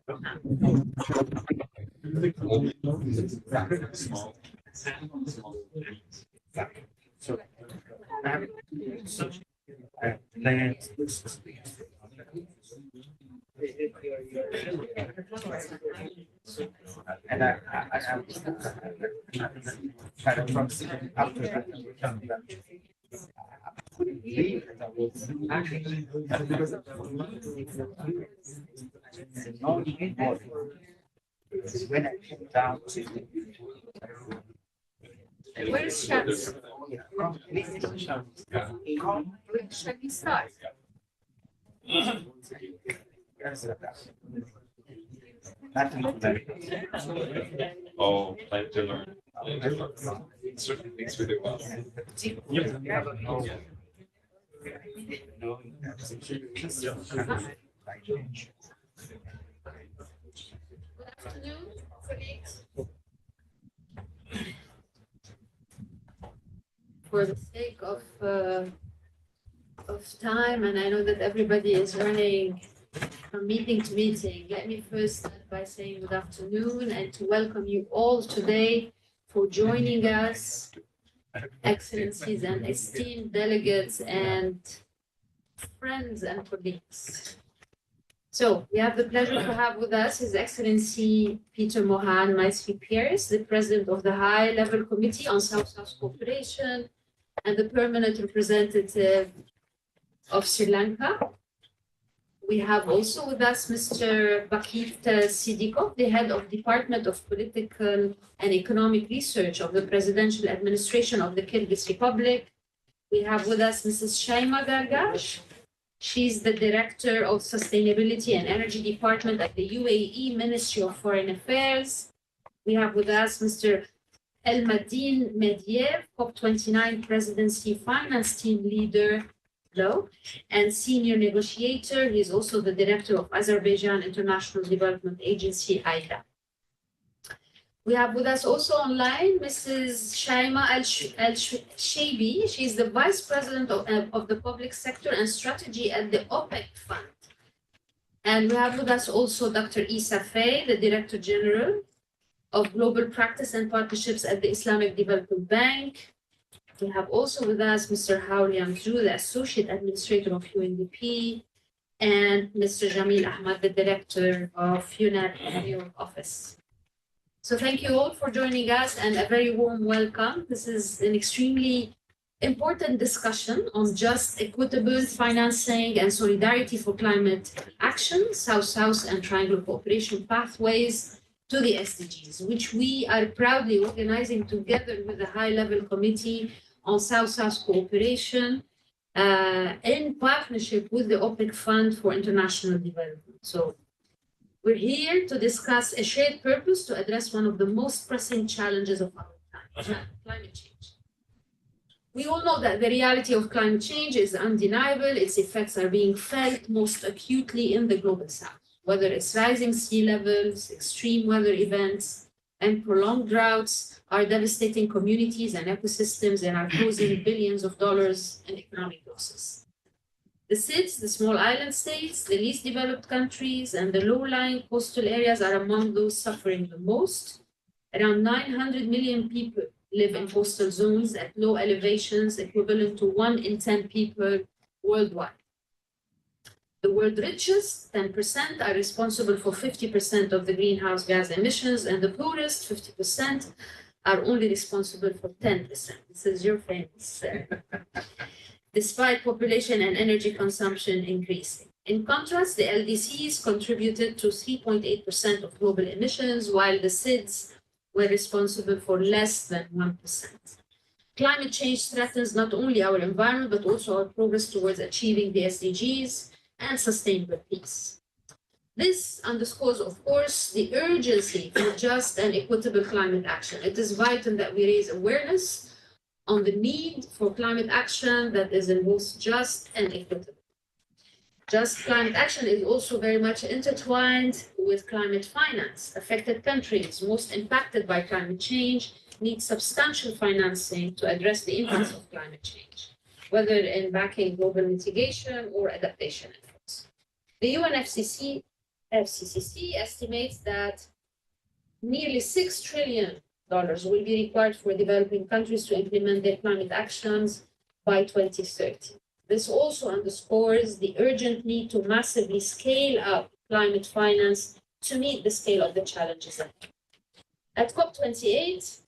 So, plans. And I have kind of from after that, I couldn't believe that I was actually because of when I came down to Where's Shams? completely Shall we start? Oh, plan to learn. Certain things we do well. Good afternoon, colleagues. For the sake of time, and I know that everybody is running from meeting to meeting, let me first start by saying good afternoon and to welcome you all today for joining us, excellencies and esteemed delegates and friends and colleagues. So we have the pleasure to have with us His Excellency Peter Mohan Maitri Pierce, the President of the High Level Committee on South-South Cooperation and the Permanent Representative of Sri Lanka. We have also with us Mr. Bakit Siddiqov, the Head of Department of Political and Economic Research of the Presidential Administration of the Kyrgyz Republic. We have with us Mrs. Shaima Gargash. She's the Director of Sustainability and Energy Department at the UAE Ministry of Foreign Affairs. We have with us Mr. Elmadin Mediev, COP29 Presidency Finance Team Leader, and Senior Negotiator. He's also the Director of Azerbaijan International Development Agency, AIDA. We have with us also online Mrs. Shaima Al-Shaibi. She's the Vice President of the Public Sector and Strategy at the OPEC Fund. And we have with us also Dr. Isa Fay, the Director General of Global Practice and Partnerships at the Islamic Development Bank. We have also with us Mr. Hauri Amzou, the Associate Administrator of UNDP, and Mr. Jamil Ahmad, the Director of UNEP New York office. So thank you all for joining us and a very warm welcome. This is an extremely important discussion on just, equitable financing and solidarity for climate action, South-South and Triangle Cooperation pathways to the SDGs, which we are proudly organizing together with the High-Level Committee on South-South Cooperation in partnership with the OPEC Fund for International Development. So we're here to discuss a shared purpose to address one of the most pressing challenges of our time, climate change. We all know that the reality of climate change is undeniable. Its effects are being felt most acutely in the global south, whether it's rising sea levels, extreme weather events, and prolonged droughts are devastating communities and ecosystems and are causing billions of dollars in economic losses. The SIDS, the small island states, the least developed countries, and the low-lying coastal areas are among those suffering the most. Around 900 million people live in coastal zones at low elevations, equivalent to 1 in 10 people worldwide. The world's richest, 10%, are responsible for 50% of the greenhouse gas emissions, and the poorest, 50%, are only responsible for 10%. This is your famous. Despite population and energy consumption increasing. In contrast, the LDCs contributed to 3.8% of global emissions, while the SIDS were responsible for less than 1%. Climate change threatens not only our environment, but also our progress towards achieving the SDGs and sustainable peace. This underscores, of course, the urgency for just and equitable climate action. It is vital that we raise awareness on the need for climate action that is both just and equitable. Just climate action is also very much intertwined with climate finance. Affected countries most impacted by climate change need substantial financing to address the impacts of climate change, whether in backing global mitigation or adaptation efforts. The UNFCCC FCCC estimates that nearly $6 trillion will be required for developing countries to implement their climate actions by 2030. This also underscores the urgent need to massively scale up climate finance to meet the scale of the challenges ahead. At COP28,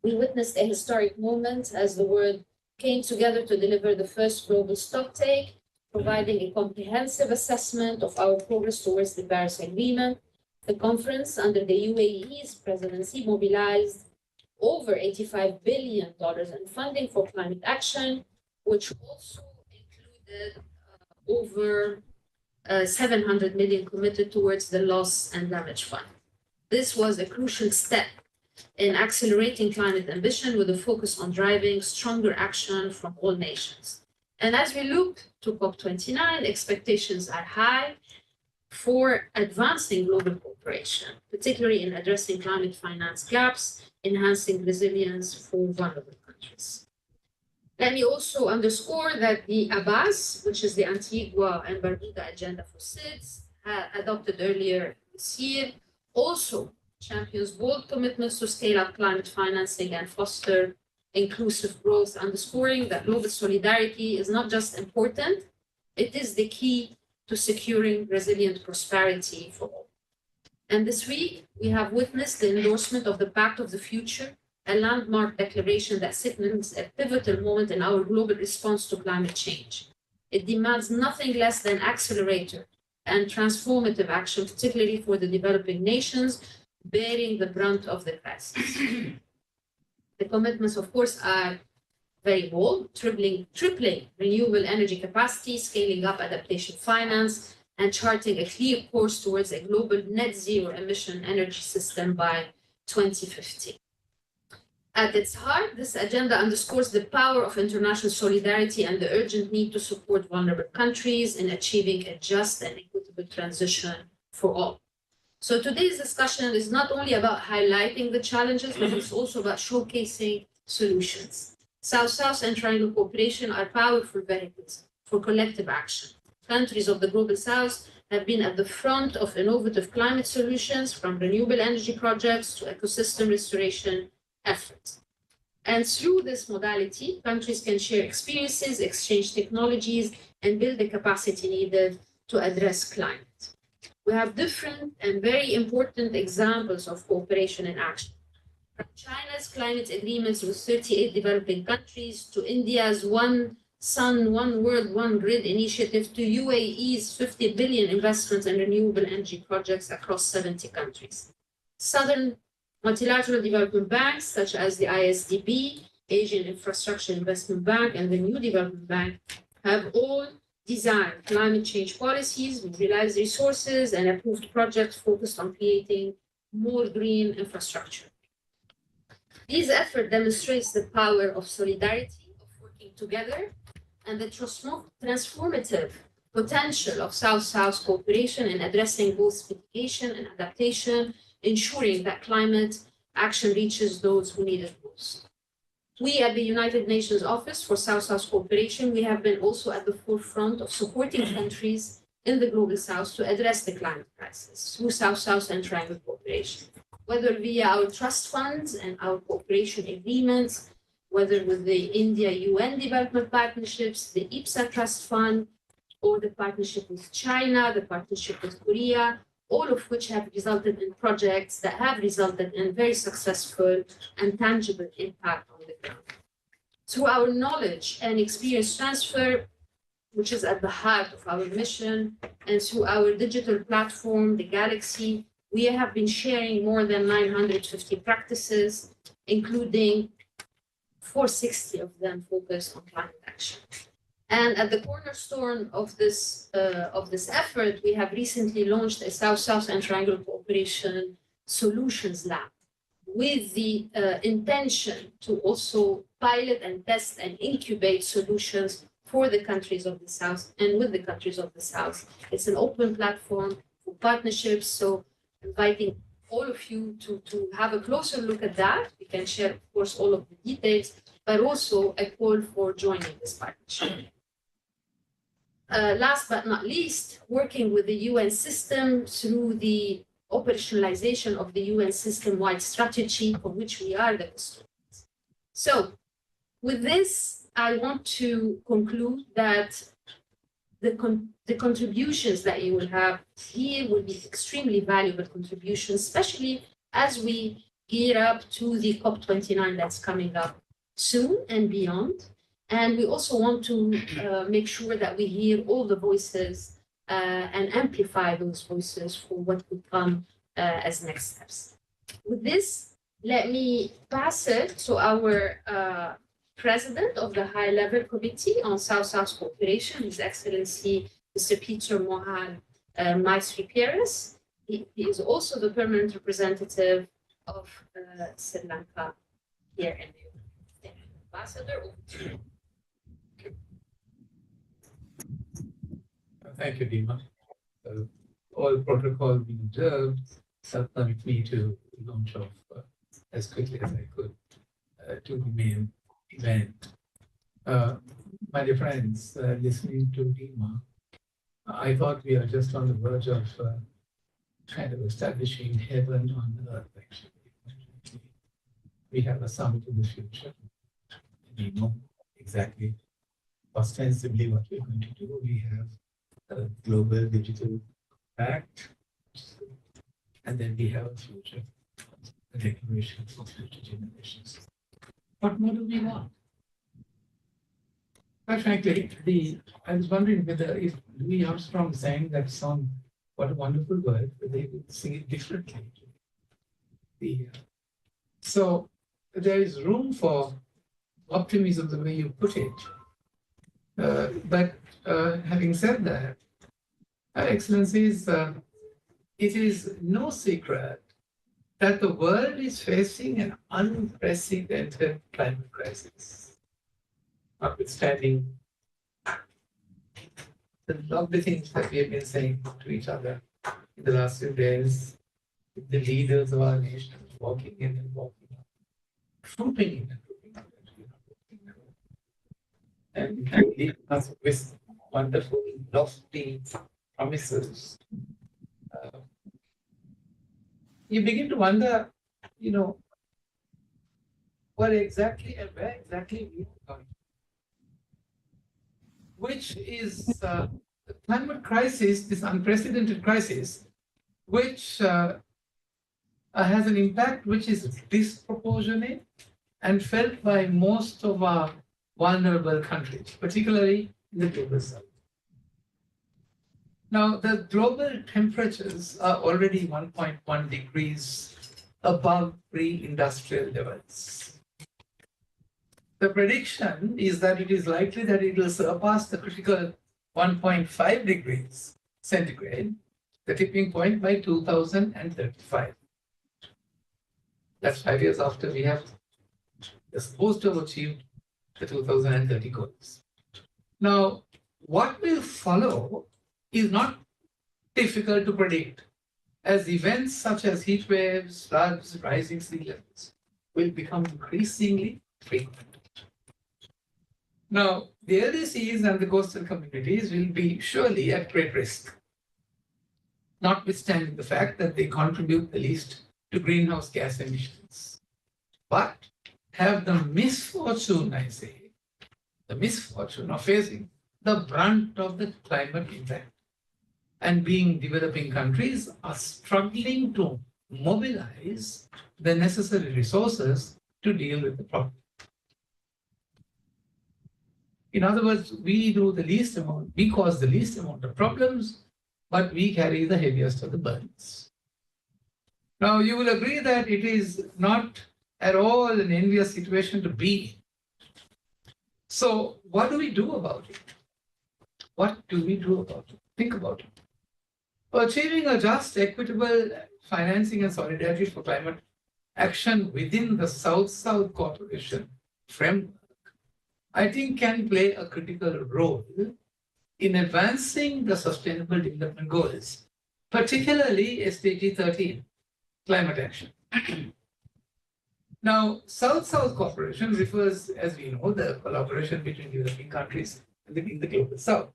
we witnessed a historic moment as the world came together to deliver the first global stocktake, providing a comprehensive assessment of our progress towards the Paris Agreement. The conference, under the UAE's presidency, mobilized over $85 billion in funding for climate action, which also included over 700 million committed towards the loss and damage fund. This was a crucial step in accelerating climate ambition with a focus on driving stronger action from all nations. And as we look to COP29, expectations are high for advancing global cooperation, particularly in addressing climate finance gaps, enhancing resilience for vulnerable countries. Let me also underscore that the ABAS, which is the Antigua and Barbuda Agenda for SIDS, adopted earlier this year, also champions bold commitments to scale up climate financing and foster inclusive growth, underscoring that global solidarity is not just important, it is the key to securing resilient prosperity for all. And this week, we have witnessed the endorsement of the Pact of the Future, a landmark declaration that signals a pivotal moment in our global response to climate change. It demands nothing less than accelerated and transformative action, particularly for the developing nations bearing the brunt of the crisis. The commitments, of course, are very bold, tripling renewable energy capacity, scaling up adaptation finance, and charting a clear course towards a global net zero emission energy system by 2050. At its heart, this agenda underscores the power of international solidarity and the urgent need to support vulnerable countries in achieving a just and equitable transition for all. So today's discussion is not only about highlighting the challenges, but it's also about showcasing solutions. South-South and Triangle cooperation are powerful vehicles for collective action. Countries of the Global South have been at the front of innovative climate solutions, from renewable energy projects to ecosystem restoration efforts. And through this modality, countries can share experiences, exchange technologies, and build the capacity needed to address climate. We have different and very important examples of cooperation in action. From China's climate agreements with 38 developing countries to India's One Sun, One World, One Grid initiative to UAE's 50 billion investments in renewable energy projects across 70 countries. Southern multilateral development banks such as the ISDB, Asian Infrastructure Investment Bank, and the New Development Bank have all designed climate change policies, mobilized resources, and approved projects focused on creating more green infrastructure. These efforts demonstrate the power of solidarity, of working together, and the transformative potential of South-South cooperation in addressing both mitigation and adaptation, ensuring that climate action reaches those who need it most. We at the United Nations Office for South-South Cooperation, we have been also at the forefront of supporting countries in the Global South to address the climate crisis through South-South and Triangle cooperation, whether via our trust funds and our cooperation agreements, whether with the India-UN development partnerships, the IPSA Trust Fund, or the partnership with China, the partnership with Korea, all of which have resulted in projects that have resulted in very successful and tangible impact on the ground. Through our knowledge and experience transfer, which is at the heart of our mission, and through our digital platform, the Galaxy, we have been sharing more than 950 practices, including 460 of them focused on climate action. And at the cornerstone of this effort, we have recently launched a South-South and Triangle Cooperation Solutions Lab with the intention to also pilot and test and incubate solutions for the countries of the South and with the countries of the South. It's an open platform for partnerships, so inviting all of you to have a closer look at that. We can share, of course, all of the details, but also a call for joining this partnership. last but not least, working with the UN system through the operationalization of the UN system-wide strategy for which we are the custodians. So with this, I want to conclude that the contributions that you will have here will be extremely valuable contributions, especially as we gear up to the COP29 that's coming up soon and beyond. And we also want to make sure that we hear all the voices and amplify those voices for what will come as next steps. With this, let me pass it to our President of the High Level Committee on South-South Cooperation, His Excellency Mr. Peter Mohan Maestri Pieris. He is also the permanent representative of Sri Lanka here in the United States. Ambassador, over to you. Thank you, Dima. All protocol being observed, so permit me to launch off as quickly as I could to the main event. My dear friends, listening to Dima, I thought we are just on the verge of kind of establishing heaven on earth, actually. We have a summit in the future. We know exactly ostensibly what we're going to do. We have a global digital pact, and then we have a future, a declaration for future generations. What more do we want? Quite frankly, I was wondering whether if Louis Armstrong sang that song, What a Wonderful World, whether they would sing it differently. So there is room for optimism the way you put it. But having said that, Excellencies, it is no secret that the world is facing an unprecedented climate crisis. Notwithstanding the lovely things that we have been saying to each other in the last few days, the leaders of our nation walking in and walking out, trooping in and trooping out, and leaving us with wonderful, lofty promises. You begin to wonder, what exactly and where exactly we are going. Which is the climate crisis, this unprecedented crisis, which has an impact which is disproportionate and felt by most of our vulnerable countries, particularly in the global south. Now, the global temperatures are already 1.1 degrees above pre-industrial levels. The prediction is that it is likely that it will surpass the critical 1.5 degrees centigrade, the tipping point, by 2035. That's 5 years after we have supposed to have achieved the 2030 goals. Now, what will follow is not difficult to predict, as events such as heat waves, floods, rising sea levels will become increasingly frequent. Now, the LDCs and the coastal communities will be surely at great risk, notwithstanding the fact that they contribute the least to greenhouse gas emissions, but have the misfortune, I say, the misfortune of facing the brunt of the climate impact. And being developing countries are struggling to mobilize the necessary resources to deal with the problem. In other words, we do the least amount, we cause the least amount of problems, but we carry the heaviest of the burdens. Now, you will agree that it is not at all an envious situation to be in. So, what do we do about it? What do we do about it? Think about it. Achieving a just, equitable financing and solidarity for climate action within the South-South cooperation framework, I think, can play a critical role in advancing the Sustainable Development Goals, particularly SDG 13, climate action. Now, South-South cooperation refers, as we know, the collaboration between developing countries in the global South.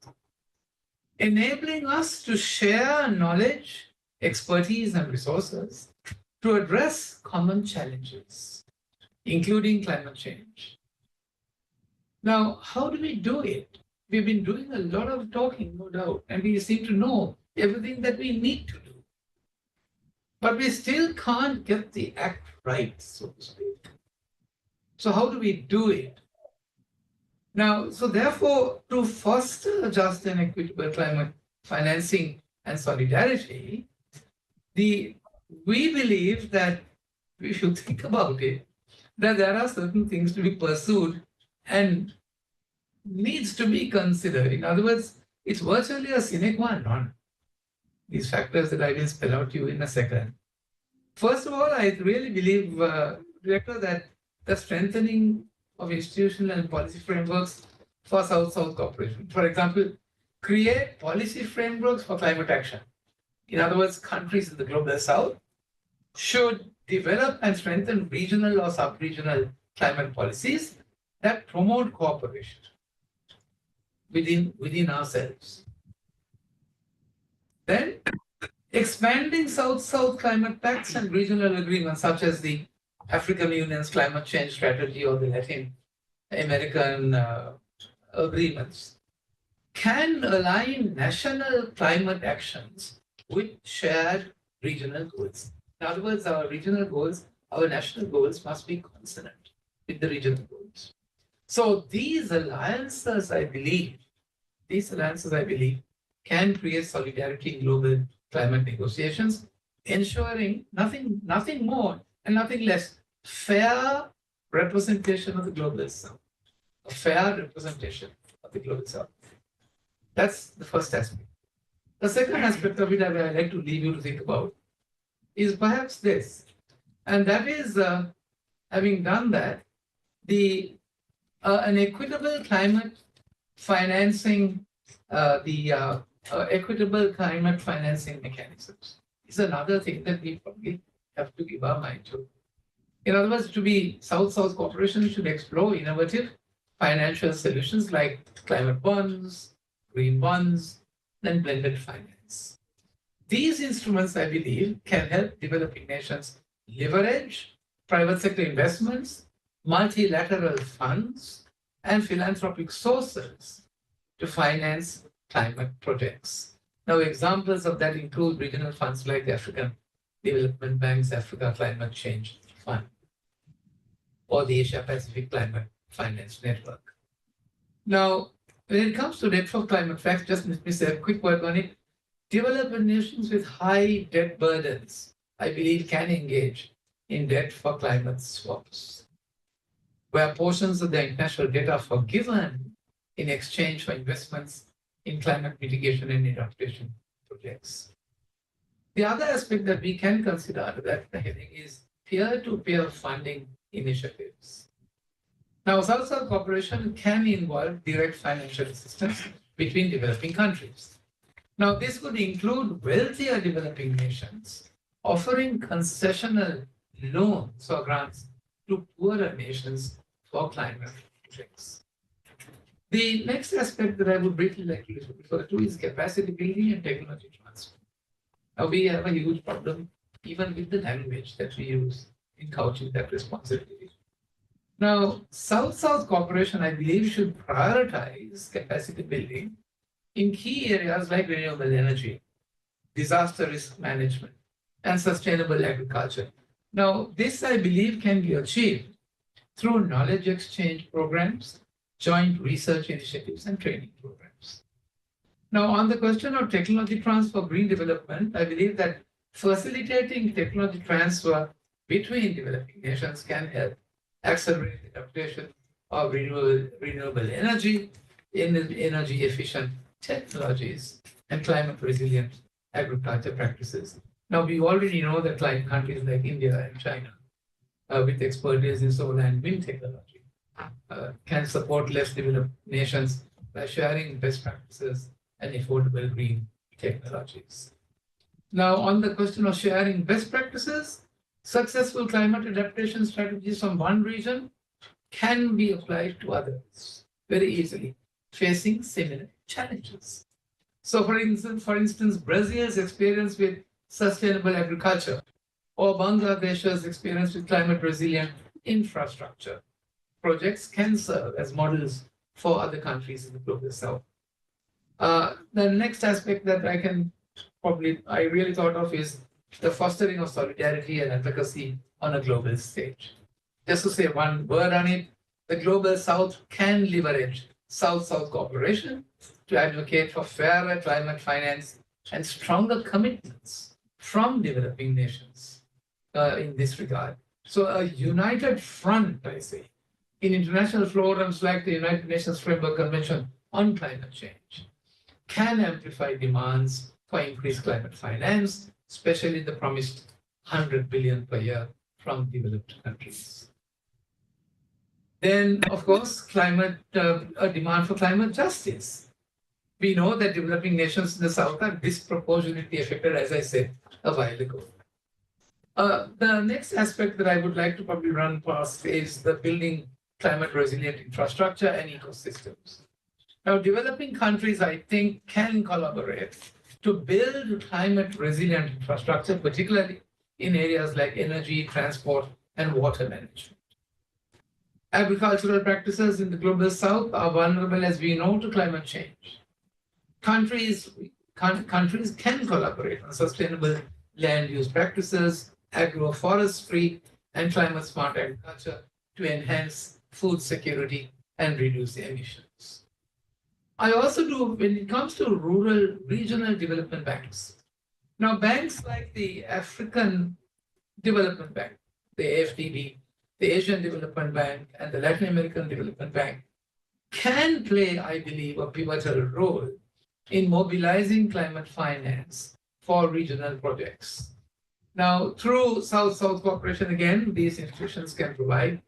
enabling us to share knowledge, expertise, and resources to address common challenges, including climate change. Now, how do we do it? We've been doing a lot of talking, no doubt, and we seem to know everything that we need to do. But we still can't get the act right, so to speak. So how do we do it? Now, so therefore, to foster just and equitable climate financing and solidarity, we believe that we should think about it, that there are certain things to be pursued and needs to be considered. In other words, it's virtually a sine qua non. These factors that I will spell out to you in a second. First of all, I really believe, Director, that the strengthening of institutional and policy frameworks for South-South cooperation. For example, create policy frameworks for climate action. In other words, countries in the global South should develop and strengthen regional or sub-regional climate policies that promote cooperation within ourselves. Then, expanding South-South climate pacts and regional agreements, such as the African Union's climate change strategy or the Latin American agreements, can align national climate actions with shared regional goals. In other words, our regional goals, our national goals must be consonant with the regional goals. So these alliances, I believe, can create solidarity in global climate negotiations, ensuring nothing more and nothing less fair representation of the global South. A fair representation of the global South. That's the first aspect. The second aspect of it that I'd like to leave you to think about is perhaps this, and that is, having done that, an equitable climate financing, equitable climate financing mechanisms is another thing that we probably have to give our mind to. In other words, to be South-South cooperation should explore innovative financial solutions like climate bonds, green bonds, and blended finance. These instruments, I believe, can help developing nations leverage private sector investments, multilateral funds, and philanthropic sources to finance climate projects. Now, examples of that include regional funds like the African Development Bank's Africa Climate Change Fund or the Asia Pacific Climate Finance Network. Now, when it comes to debt for climate facts, just let me say a quick word on it. Developing nations with high debt burdens, I believe, can engage in debt for climate swaps, where portions of their international debt are forgiven in exchange for investments in climate mitigation and adaptation projects. The other aspect that we can consider under that heading is peer-to-peer funding initiatives. Now, South-South cooperation can involve direct financial assistance between developing countries. Now, this would include wealthier developing nations offering concessional loans or grants to poorer nations for climate projects. The next aspect that I would briefly like to refer to is capacity building and technology transfer. Now, we have a huge problem even with the language that we use in couching that responsibility. Now, South-South cooperation, I believe, should prioritize capacity building in key areas like renewable energy, disaster risk management, and sustainable agriculture. Now, this, I believe, can be achieved through knowledge exchange programs, joint research initiatives, and training programs. Now, on the question of technology transfer green development, I believe that facilitating technology transfer between developing nations can help accelerate the adaptation of renewable energy, energy efficient technologies, and climate resilient agriculture practices. Now, we already know that countries like India and China, with expertise in solar and wind technology, can support less developed nations by sharing best practices and affordable green technologies. Now, on the question of sharing best practices, successful climate adaptation strategies from one region can be applied to others very easily, facing similar challenges. So for instance, Brazil's experience with sustainable agriculture or Bangladesh's experience with climate resilient infrastructure projects can serve as models for other countries in the global south. The next aspect that I really thought of is the fostering of solidarity and advocacy on a global stage. Just to say one word on it, the global south can leverage South-South cooperation to advocate for fairer climate finance and stronger commitments from developing nations in this regard. So a united front, I say, in international forums like the United Nations Framework Convention on Climate Change can amplify demands for increased climate finance, especially the promised 100 billion per year from developed countries. Then, of course, a demand for climate justice. We know that developing nations in the South are disproportionately affected, as I said a while ago. The next aspect that I would like to probably run past is the building climate resilient infrastructure and ecosystems. Now, developing countries, I think, can collaborate to build climate resilient infrastructure, particularly in areas like energy, transport, and water management. Agricultural practices in the global south are vulnerable, as we know, to climate change. Countries can collaborate on sustainable land use practices, agroforestry, and climate smart agriculture to enhance food security and reduce emissions. I also do, when it comes to rural regional development banks. Now, banks like the African Development Bank, the AFDB, the Asian Development Bank, and the Latin American Development Bank can play, I believe, a pivotal role in mobilizing climate finance for regional projects. Now, through South-South cooperation, again, these institutions can provide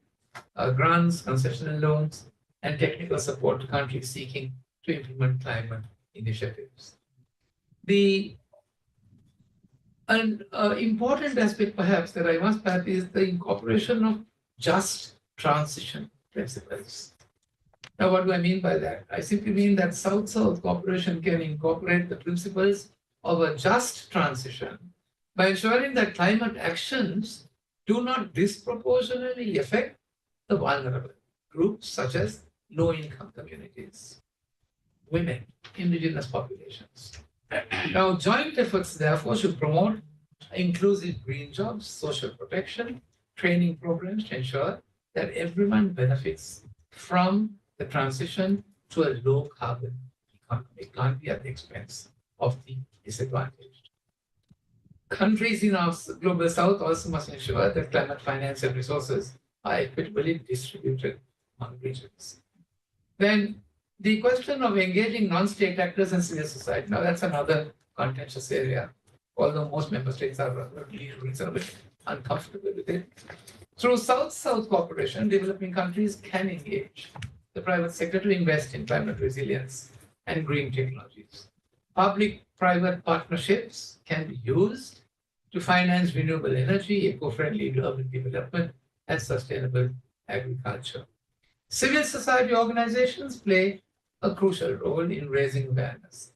grants, concessional loans, and technical support to countries seeking to implement climate initiatives. An important aspect, perhaps, that I must add is the incorporation of just transition principles. Now, what do I mean by that? I simply mean that South-South cooperation can incorporate the principles of a just transition by ensuring that climate actions do not disproportionately affect the vulnerable groups such as low-income communities, women, indigenous populations. Now, joint efforts, therefore, should promote inclusive green jobs, social protection, training programs to ensure that everyone benefits from the transition to a low-carbon economy. It can't be at the expense of the disadvantaged. Countries in our global south also must ensure that climate finance and resources are equitably distributed among regions. Then the question of engaging non-state actors and civil society, now that's another contentious area, although most member states are reasonably uncomfortable with it. Through South-South cooperation, developing countries can engage the private sector to invest in climate resilience and green technologies. Public-private partnerships can be used to finance renewable energy, eco-friendly urban development, and sustainable agriculture. Civil society organizations play a crucial role in raising awareness,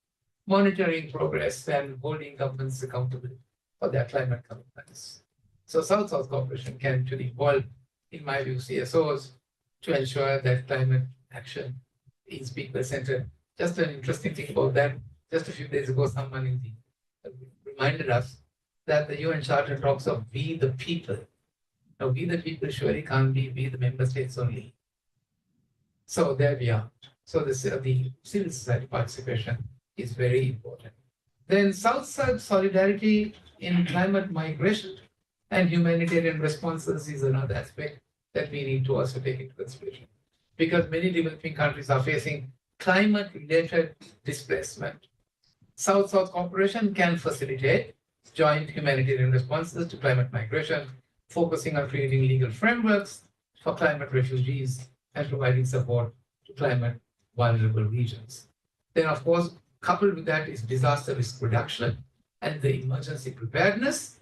monitoring progress, and holding governments accountable for their climate commitments. So South-South cooperation can actually involve, in my view, CSOs to ensure that climate action is people-centered. Just an interesting thing about that, just a few days ago, someone reminded us that the UN Charter talks of we the people. Now, we the people surely can't be we the member states only. So there we are. So the civil society participation is very important. Then South-South solidarity in climate migration and humanitarian responses is another aspect that we need to also take into consideration. Because many developing countries are facing climate-related displacement. South-South cooperation can facilitate joint humanitarian responses to climate migration, focusing on creating legal frameworks for climate refugees and providing support to climate vulnerable regions. Then, of course, coupled with that is disaster risk reduction and the emergency preparedness.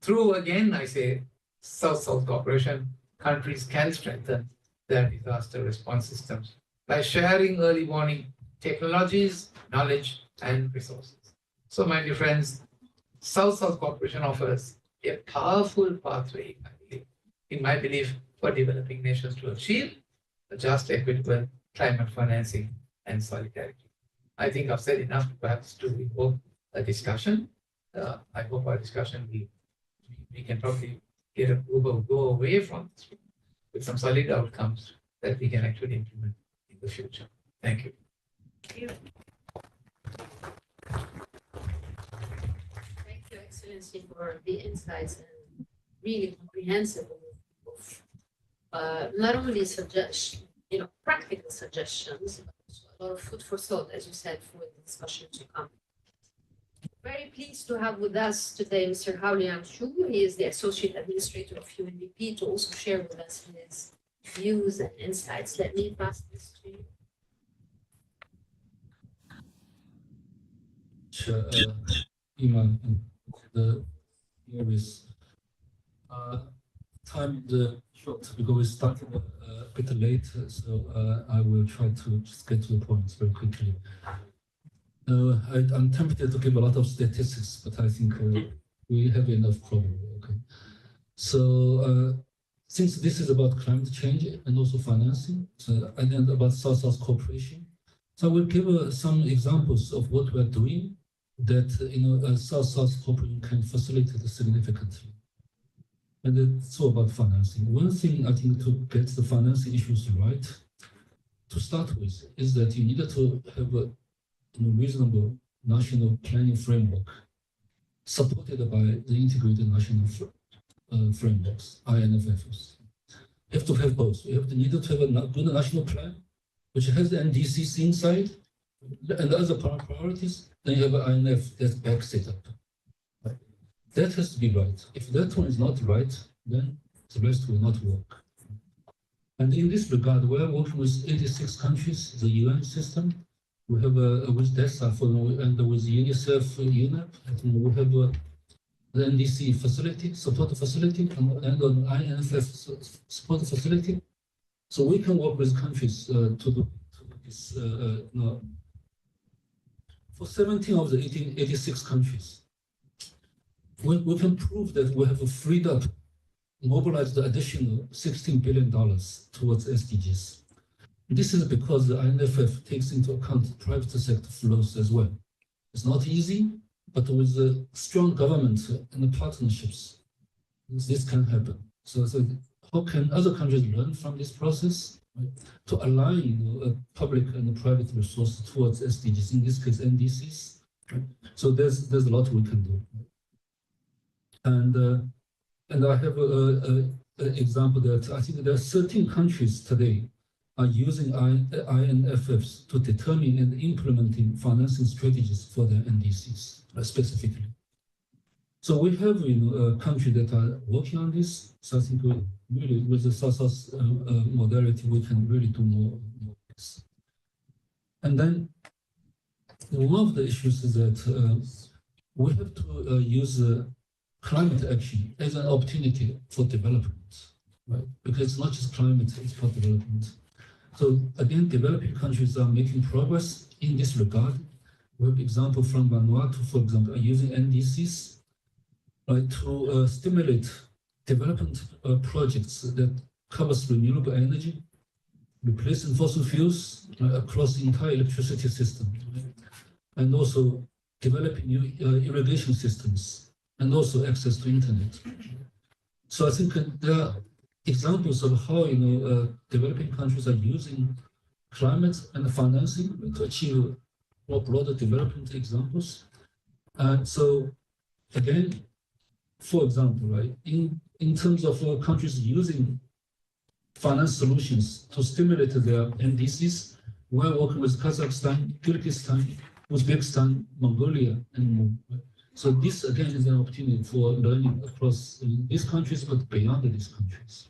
Through, again, I say, South-South cooperation, countries can strengthen their disaster response systems by sharing early warning technologies, knowledge, and resources. So, my dear friends, South-South cooperation offers a powerful pathway, in my belief, for developing nations to achieve a just, equitable climate financing and solidarity. I think I've said enough, perhaps, to invoke a discussion. I hope our discussion we can probably go away from this with some solid outcomes that we can actually implement in the future. Thank you. Thank you. Thank you, Excellency, for the insights and really comprehensive of not only practical suggestions, but also a lot of food for thought, as you said, for the discussion to come. Very pleased to have with us today Mr. Haoliang Xu. He is the Associate Administrator of UNDP, to also share with us his views and insights. Let me pass this to you. Sure, Iman, the viewers. Time is short because we started a bit late, so I will try to just get to the points very quickly. I'm tempted to give a lot of statistics, but I think we have enough problem. Okay, so since this is about climate change and also financing, and then about South-South cooperation, so I will give some examples of what we are doing that South-South cooperation can facilitate significantly. And it's all about financing. One thing I think to get the financing issues right, to start with, is that you need to have a reasonable national planning framework supported by the integrated national frameworks, INFFs. You have to have both. You need to have a good national plan, which has the NDCs inside and the other priorities. Then you have an INF that backs it up. Right? That has to be right. If that one is not right, then the rest will not work. And in this regard, we're working with 86 countries, the UN system. We have with DESA and with UNICEF, UNEP, we have the NDC facility, support facility, and an INFF support facility. So we can work with countries to do this. For 17 of the 86 countries, we can prove that we have freed up, mobilized the additional $16 billion towards SDGs. This is because the INFF takes into account private sector flows as well. It's not easy, but with the strong government and the partnerships, this can happen. So how can other countries learn from this process, right, to align public and private resources towards SDGs, in this case NDCs? Right? So there's a lot we can do. And I have an example that I think there are 13 countries today are using INFFs to determine and implementing financing strategies for their NDCs specifically. So we have countries that are working on this. So I think really with the South-South modality, we can really do more of this. And then one of the issues is that we have to use climate action as an opportunity for development, right? Because it's not just climate, it's for development. So again, developing countries are making progress in this regard. We have example from Vanuatu, for example, are using NDCs, right, to stimulate development projects that covers renewable energy, replacing fossil fuels across the entire electricity system, right? And also developing new irrigation systems, and also access to internet. So I think there are examples of how developing countries are using climate and financing to achieve more broader development examples. And so again, for example, right, in terms of countries using finance solutions to stimulate their NDCs, we're working with Kazakhstan, Kyrgyzstan, Uzbekistan, Mongolia, and more. Right? So this again is an opportunity for learning across these countries, but beyond these countries.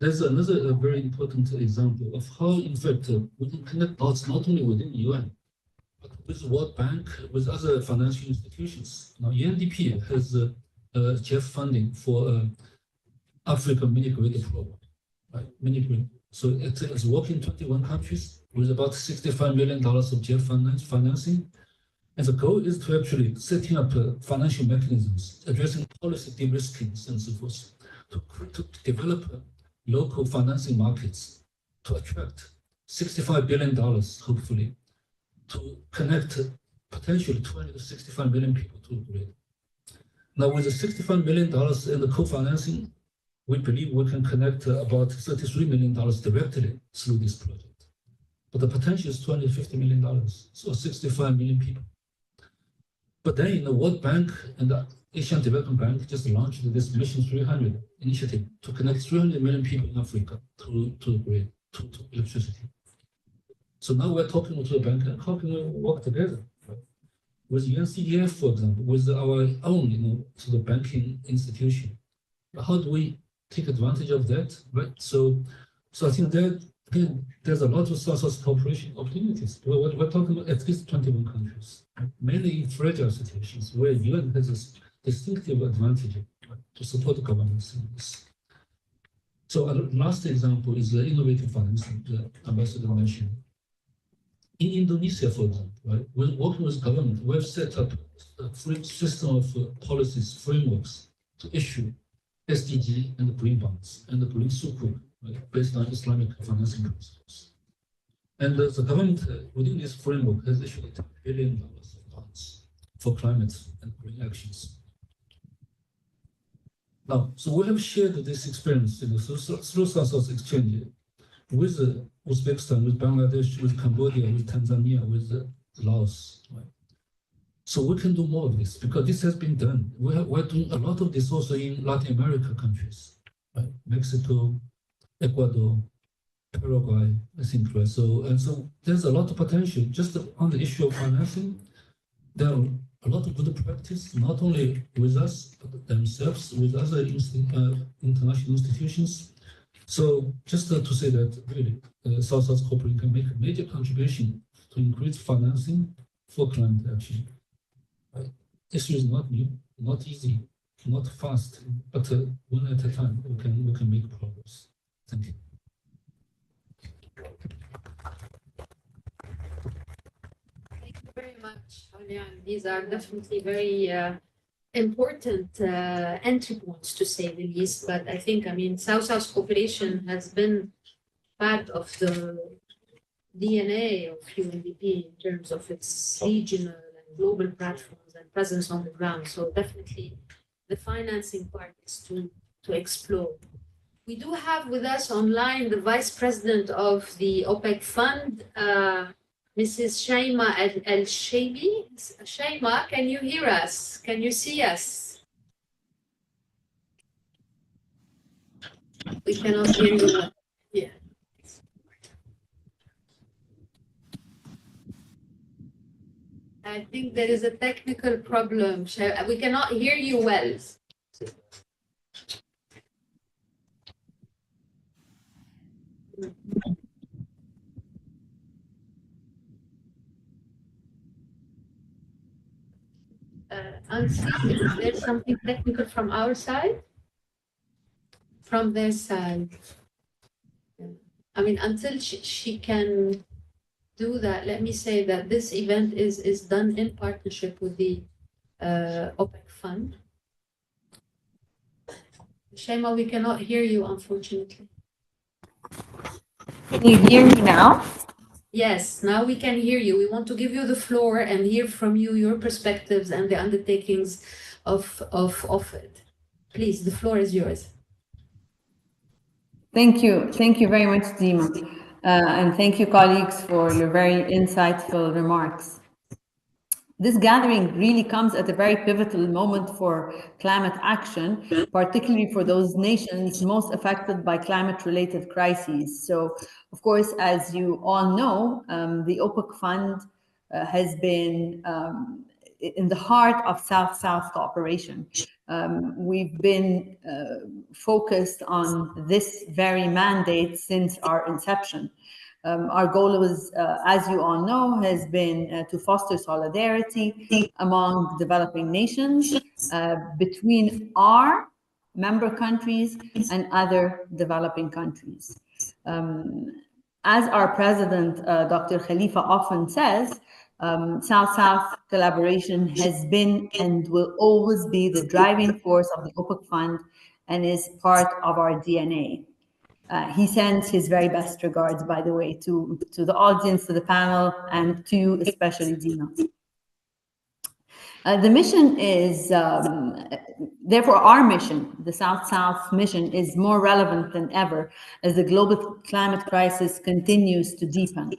There's another very important example of how, in fact, we can connect dots not only within UN, but with the World Bank, with other financial institutions. Now, UNDP has GEF funding for Africa Mini Grid program, right? Mini Grid So it's working in 21 countries with about $65 million of JEF financing. And the goal is to actually setting up financial mechanisms, addressing policy de-risking and so forth, to develop local financing markets to attract $65 billion, hopefully, to connect potentially 20 to 65 million people to the grid. Now, with the $65 million in the co-financing, we believe we can connect about $33 million directly through this project. But the potential is $250 million, so 65 million people. But then the World Bank and the Asian Development Bank just launched this Mission 300 initiative to connect 300 million people in Africa to the grid, to electricity. So now we're talking to the bank and how can we work together? Right? With UNCDF, for example, with our own, the banking institution. How do we take advantage of that? Right. So I think that there's a lot of South-South cooperation opportunities. We're talking about at least 21 countries, mainly in fragile situations where UN has a distinctive advantage to support the governments in this. So a last example is the innovative financing the Ambassador mentioned. In Indonesia, for example, right, we're working with government. We've set up a free system of policies, frameworks to issue SDG and the green bonds and the green sukuk, right, based on Islamic financing principles. And the government within this framework has issued $10 billion of bonds for climate and green actions. Now, so we have shared this experience through South-South exchange with Uzbekistan, with Bangladesh, with Cambodia, with Tanzania, with Laos. Right? So we can do more of this because this has been done. We're doing a lot of this also in Latin America countries, right? Mexico, Ecuador, Paraguay, I think, right? So there's a lot of potential just on the issue of financing. There are a lot of good practice, not only with us, but themselves, with other international institutions. So just to say that really, South-South cooperation can make a major contribution to increase financing for climate action. This is not new, not easy, not fast, but one at a time we can make progress. Thank you. Thank you very much, Julian. These are definitely very important entry points, to say the least. But I think, South-South cooperation has been part of the DNA of UNDP in terms of its regional and global platforms and presence on the ground. So definitely the financing part is to explore. We do have with us online the Vice President of the OPEC Fund, Mrs. Shaima Al-Shaibi. Shaima, can you hear us? Can you see us? We cannot hear you. Yeah. I think there is a technical problem. We cannot hear you well. Is there something technical from our side? From their side? Until she can do that, let me say that this event is done in partnership with the OPEC Fund. Shaima, we cannot hear you, unfortunately. Can you hear me now? Yes, now we can hear you. We want to give you the floor and hear from you your perspectives and the undertakings of it. Please, the floor is yours. Thank you. Thank you very much, Dima. And thank you, colleagues, for your very insightful remarks. This gathering really comes at a very pivotal moment for climate action, particularly for those nations most affected by climate-related crises. So, of course, as you all know, the OPEC Fund has been in the heart of South-South cooperation. We've been focused on this very mandate since our inception. Our goal was, as you all know, has been to foster solidarity among developing nations between our member countries and other developing countries. As our president, Dr. Khalifa, often says, South-South collaboration has been and will always be the driving force of the OPEC Fund and is part of our DNA. He sends his very best regards, by the way, to the audience, to the panel, and to you, especially Dina. The mission is, therefore, our mission, the South-South mission, is more relevant than ever as the global climate crisis continues to deepen.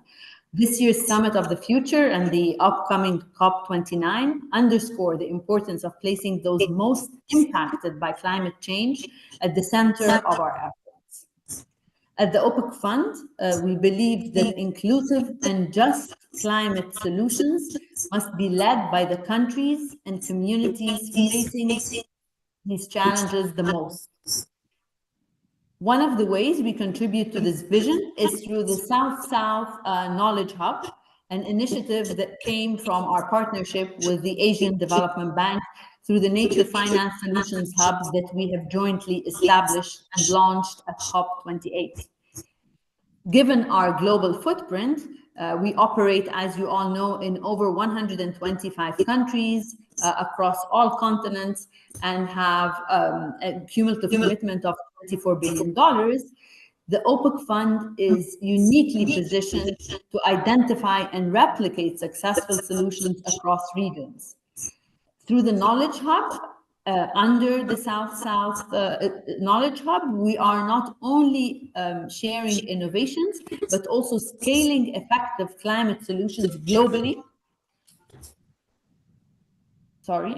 This year's Summit of the Future and the upcoming COP29 underscore the importance of placing those most impacted by climate change at the center of our efforts. At the OPEC Fund, we believe that inclusive and just climate solutions must be led by the countries and communities facing these challenges the most. One of the ways we contribute to this vision is through the South-South Knowledge Hub, an initiative that came from our partnership with the Asian Development Bank through the Nature Finance Solutions Hub that we have jointly established and launched at COP28. Given our global footprint, we operate, as you all know, in over 125 countries across all continents and have a cumulative commitment of $24 billion. The OPEC Fund is uniquely positioned to identify and replicate successful solutions across regions. Through the Knowledge Hub, under the South-South Knowledge Hub, we are not only sharing innovations, but also scaling effective climate solutions globally. Sorry.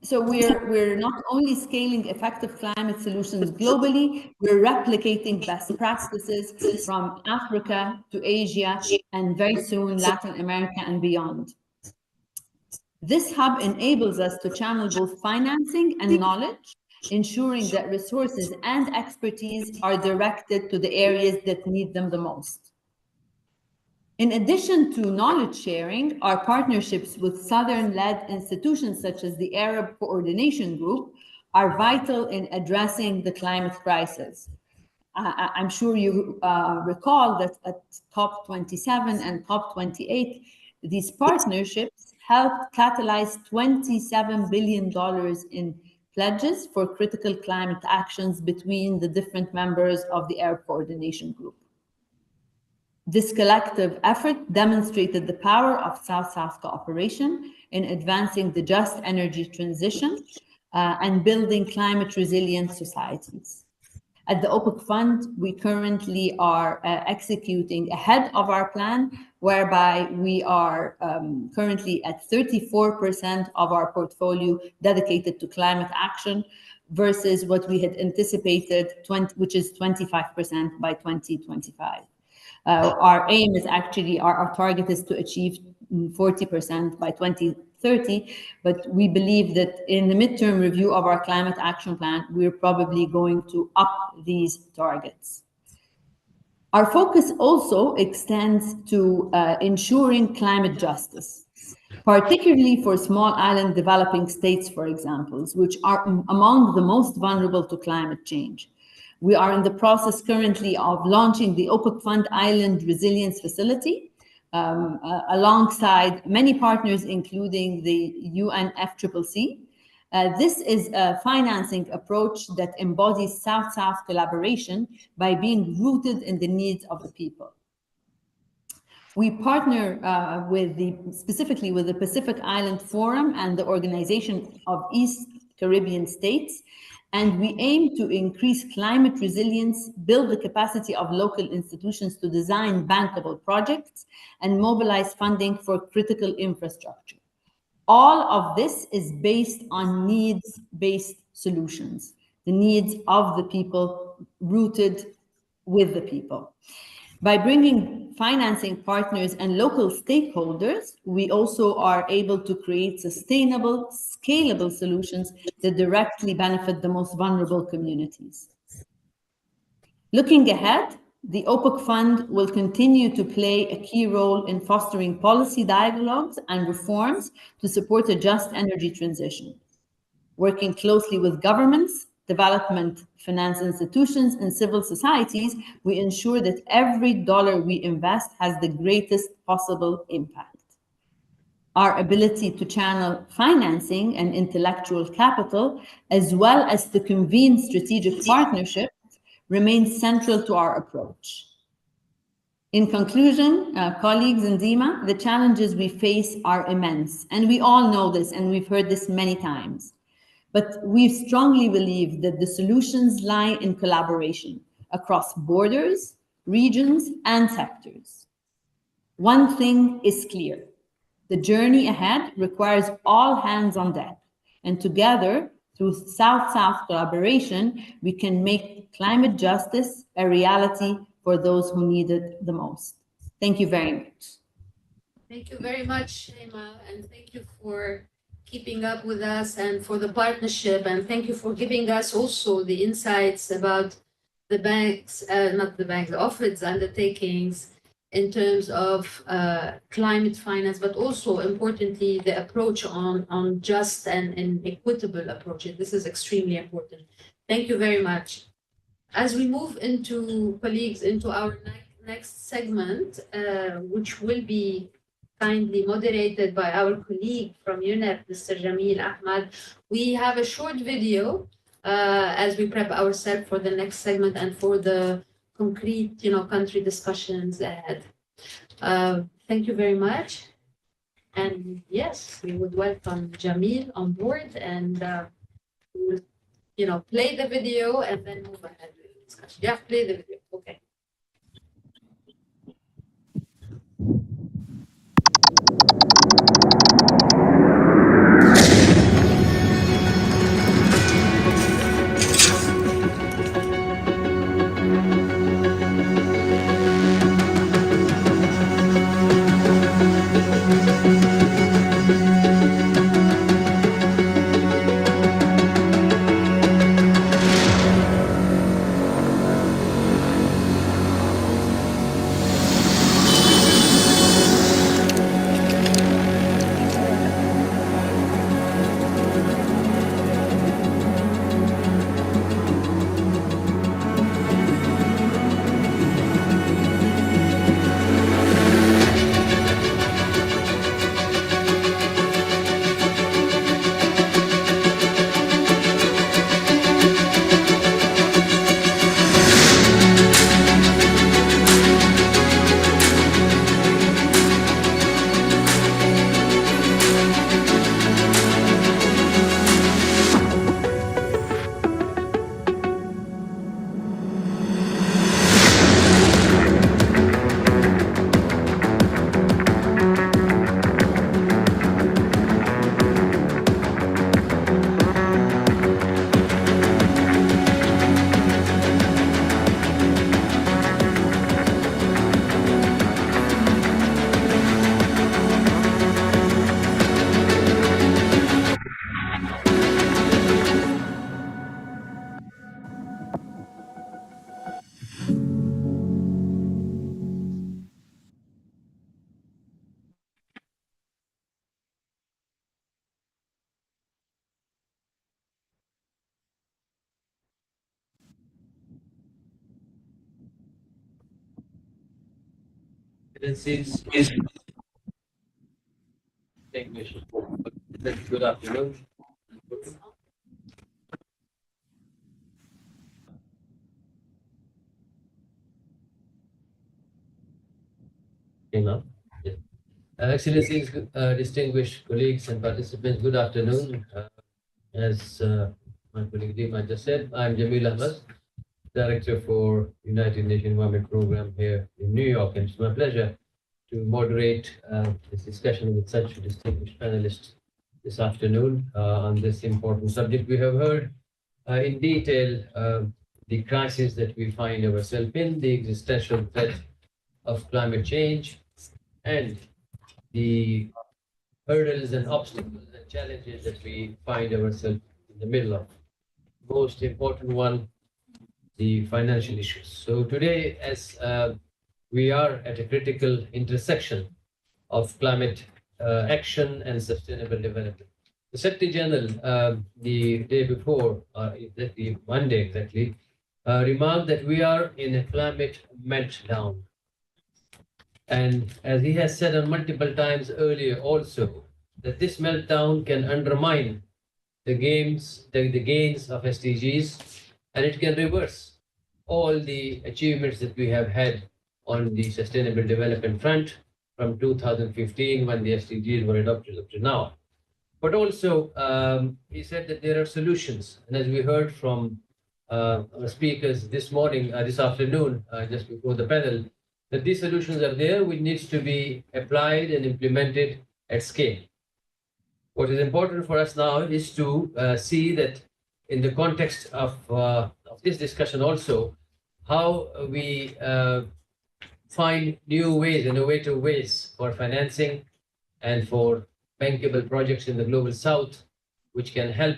So we're not only scaling effective climate solutions globally, we're replicating best practices from Africa to Asia and very soon Latin America and beyond. This hub enables us to channel both financing and knowledge, ensuring that resources and expertise are directed to the areas that need them the most. In addition to knowledge sharing, our partnerships with Southern-led institutions such as the Arab Coordination Group are vital in addressing the climate crisis. I'm sure you recall that at COP27 and COP28, these partnerships helped catalyze $27 billion in pledges for critical climate actions between the different members of the Arab Coordination Group. This collective effort demonstrated the power of South-South cooperation in advancing the just energy transition and building climate resilient societies. At the OPEC Fund, we currently are executing ahead of our plan, whereby we are currently at 34% of our portfolio dedicated to climate action versus what we had anticipated, which is 25% by 2025. Our aim is actually, our target is to achieve 40% by 2030, but we believe that in the midterm review of our climate action plan, we're probably going to up these targets. Our focus also extends to ensuring climate justice, particularly for small island developing states, for example, which are among the most vulnerable to climate change. We are in the process currently of launching the OPEC Fund Island Resilience Facility alongside many partners, including the UNFCCC. This is a financing approach that embodies South-South collaboration by being rooted in the needs of the people. We partner specifically with the Pacific Island Forum and the Organization of East Caribbean States, and we aim to increase climate resilience, build the capacity of local institutions to design bankable projects, and mobilize funding for critical infrastructure. All of this is based on needs-based solutions, the needs of the people rooted with the people. By bringing financing partners and local stakeholders, we also are able to create sustainable, scalable solutions that directly benefit the most vulnerable communities. Looking ahead, the OPEC Fund will continue to play a key role in fostering policy dialogues and reforms to support a just energy transition, working closely with governments, development finance institutions, and civil societies, we ensure that every dollar we invest has the greatest possible impact. Our ability to channel financing and intellectual capital, as well as to convene strategic partnerships, remains central to our approach. In conclusion, colleagues in DEMA, the challenges we face are immense, and we all know this, and we've heard this many times. But we strongly believe that the solutions lie in collaboration across borders, regions, and sectors. One thing is clear. The journey ahead requires all hands on deck, and together, through South-South collaboration, we can make climate justice a reality for those who need it the most. Thank you very much. Thank you very much, Shema, and thank you for keeping up with us and for the partnership, and thank you for giving us also the insights about the banks, the Ofid's undertakings in terms of climate finance, but also importantly, the approach on just and equitable approaches. This is extremely important. Thank you very much. As we move into, colleagues, into our next segment, which will be kindly moderated by our colleague from UNEP, Mr. Jamil Ahmad, we have a short video as we prep ourselves for the next segment and for the concrete, country discussions ahead. Thank you very much. And yes, we would welcome Jamil on board, and we will, play the video and then move ahead with the discussion. Yeah, play the video. Okay. Excellencies, good afternoon. Excellencies, distinguished colleagues and participants, good afternoon. As my colleague Dima just said, I'm Jamil Ahmad, Director for United Nations Environment Program here in New York, and it's my pleasure to moderate this discussion with such distinguished panelists this afternoon on this important subject. We have heard in detail the crisis that we find ourselves in, the existential threat of climate change, and the hurdles and obstacles and challenges that we find ourselves in the middle of. Most important one, the financial issues. So today, as we are at a critical intersection of climate action and sustainable development, The Secretary General, the day before, exactly Monday exactly, remarked that we are in a climate meltdown. And as he has said on multiple times earlier also, that this meltdown can undermine the gains of SDGs, and it can reverse all the achievements that we have had on the sustainable development front from 2015 when the SDGs were adopted up to now. But also, he said that there are solutions. And as we heard from our speakers this morning, this afternoon, just before the panel, that these solutions are there, which needs to be applied and implemented at scale. What is important for us now is to see that in the context of this discussion also, how we find new ways, innovative ways for financing and for bankable projects in the global south, which can help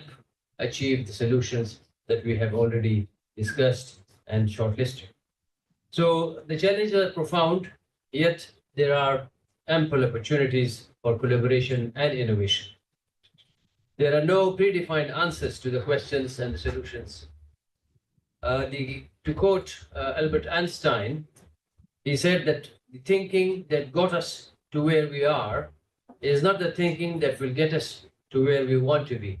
achieve the solutions that we have already discussed and shortlisted. So the challenges are profound, yet there are ample opportunities for collaboration and innovation. There are no predefined answers to the questions and the solutions. To quote Albert Einstein, he said that the thinking that got us to where we are is not the thinking that will get us to where we want to be.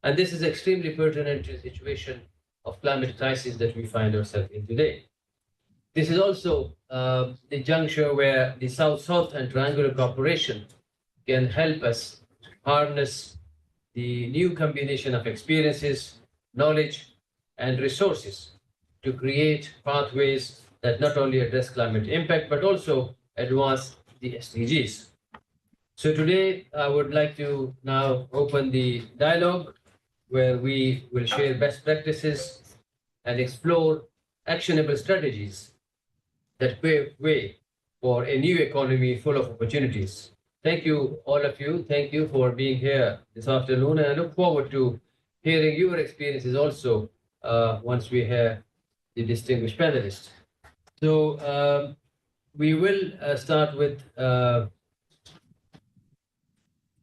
And this is extremely pertinent to the situation of climate crisis that we find ourselves in today. This is also the juncture where the South-South and Triangular Cooperation can help us harness the new combination of experiences, knowledge, and resources to create pathways that not only address climate impact, but also advance the SDGs. So today, I would like to now open the dialogue where we will share best practices and explore actionable strategies that pave way for a new economy full of opportunities. Thank you, all of you. Thank you for being here this afternoon. And I look forward to hearing your experiences also once we hear the distinguished panelists. So we will start with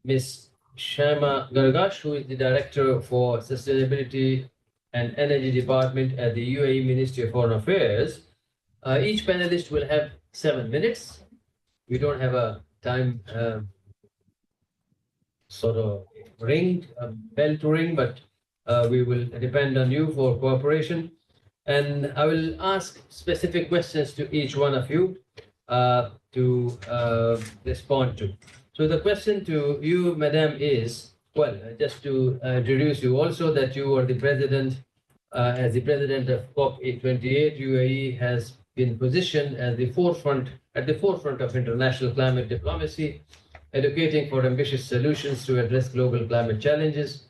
Ms. Shama Gargash, who is the Director for Sustainability and Energy Department at the UAE Ministry of Foreign Affairs. Each panelist will have 7 minutes. We don't have a time sort of ring, a bell to ring, but we will depend on you for cooperation. And I will ask specific questions to each one of you to respond to. So the question to you, Madam, is, well, just to introduce you also that you are the president, as the president of COP28, UAE has been positioned at the forefront of international climate diplomacy, advocating for ambitious solutions to address global climate challenges,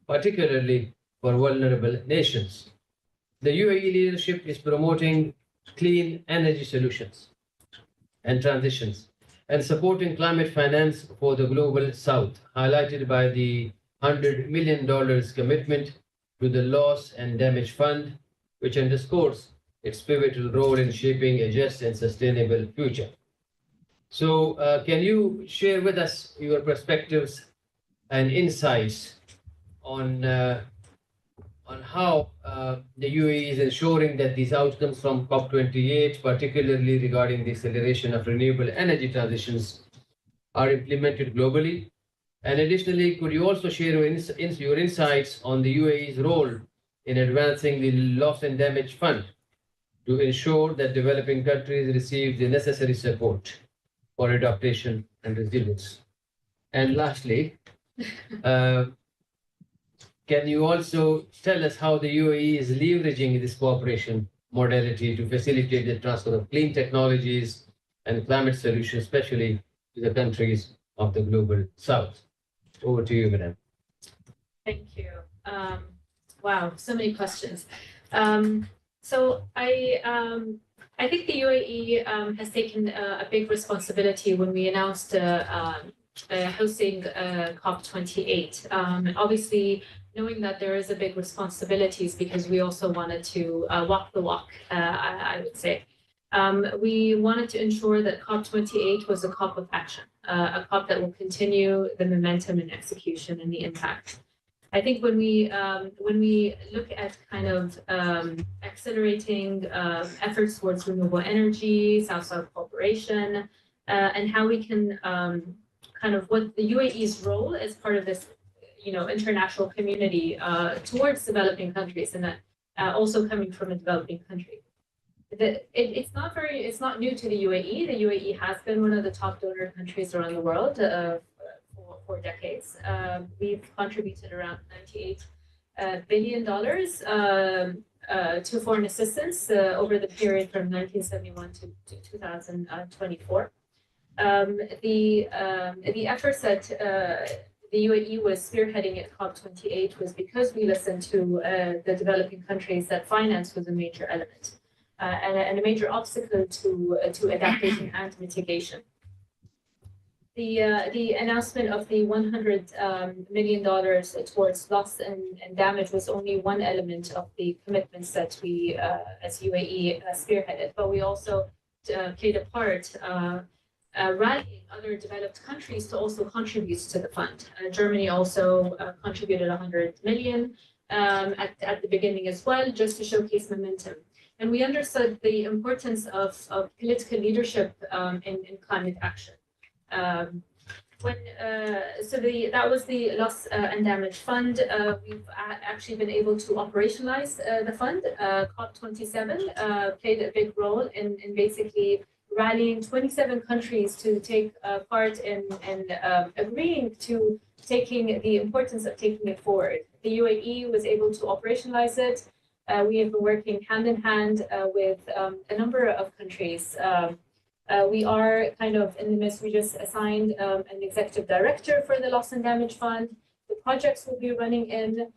particularly for vulnerable nations. The UAE leadership is promoting clean energy solutions and transitions and supporting climate finance for the global south, highlighted by the $100 million commitment to the Loss and Damage Fund, which underscores its pivotal role in shaping a just and sustainable future. So can you share with us your perspectives and insights on how the UAE is ensuring that these outcomes from COP28, particularly regarding the acceleration of renewable energy transitions, are implemented globally? And additionally, could you also share your insights on the UAE's role in advancing the Loss and Damage Fund to ensure that developing countries receive the necessary support for adaptation and resilience? And lastly, can you also tell us how the UAE is leveraging this cooperation modality to facilitate the transfer of clean technologies and climate solutions, especially to the countries of the global south? Over to you, Madam. Thank you. Wow, so many questions. So I think the UAE has taken a big responsibility when we announced hosting COP28. Obviously, knowing that there is a big responsibilities because we also wanted to walk the walk, I would say. We wanted to ensure that COP28 was a COP of action, a COP that will continue the momentum and execution and the impact. I think when we look at kind of accelerating efforts towards renewable energy, South-South cooperation, and how we can kind of what the UAE's role as part of this, international community towards developing countries, and that also coming from a developing country. It's not new to the UAE. The UAE has been one of the top donor countries around the world for decades. We've contributed around $98 billion to foreign assistance over the period from 1971 to 2024. The efforts that the UAE was spearheading at COP28 was because we listened to the developing countries that finance was a major element and a major obstacle to adaptation and mitigation. The announcement of the $100 million towards loss and damage was only one element of the commitments that we, as UAE, spearheaded. But we also played a part rallying other developed countries to also contribute to the fund. Germany also contributed 100 million at the beginning as well, just to showcase momentum. And we understood the importance of political leadership in climate action. That was the Loss and Damage Fund. We've actually been able to operationalize the fund. COP27 played a big role in basically rallying 27 countries to take part in agreeing to taking the importance of taking it forward. The UAE was able to operationalize it. We have been working hand in hand with a number of countries. We are kind of in the midst, we just assigned an executive director for the Loss and Damage Fund. The projects will be running in.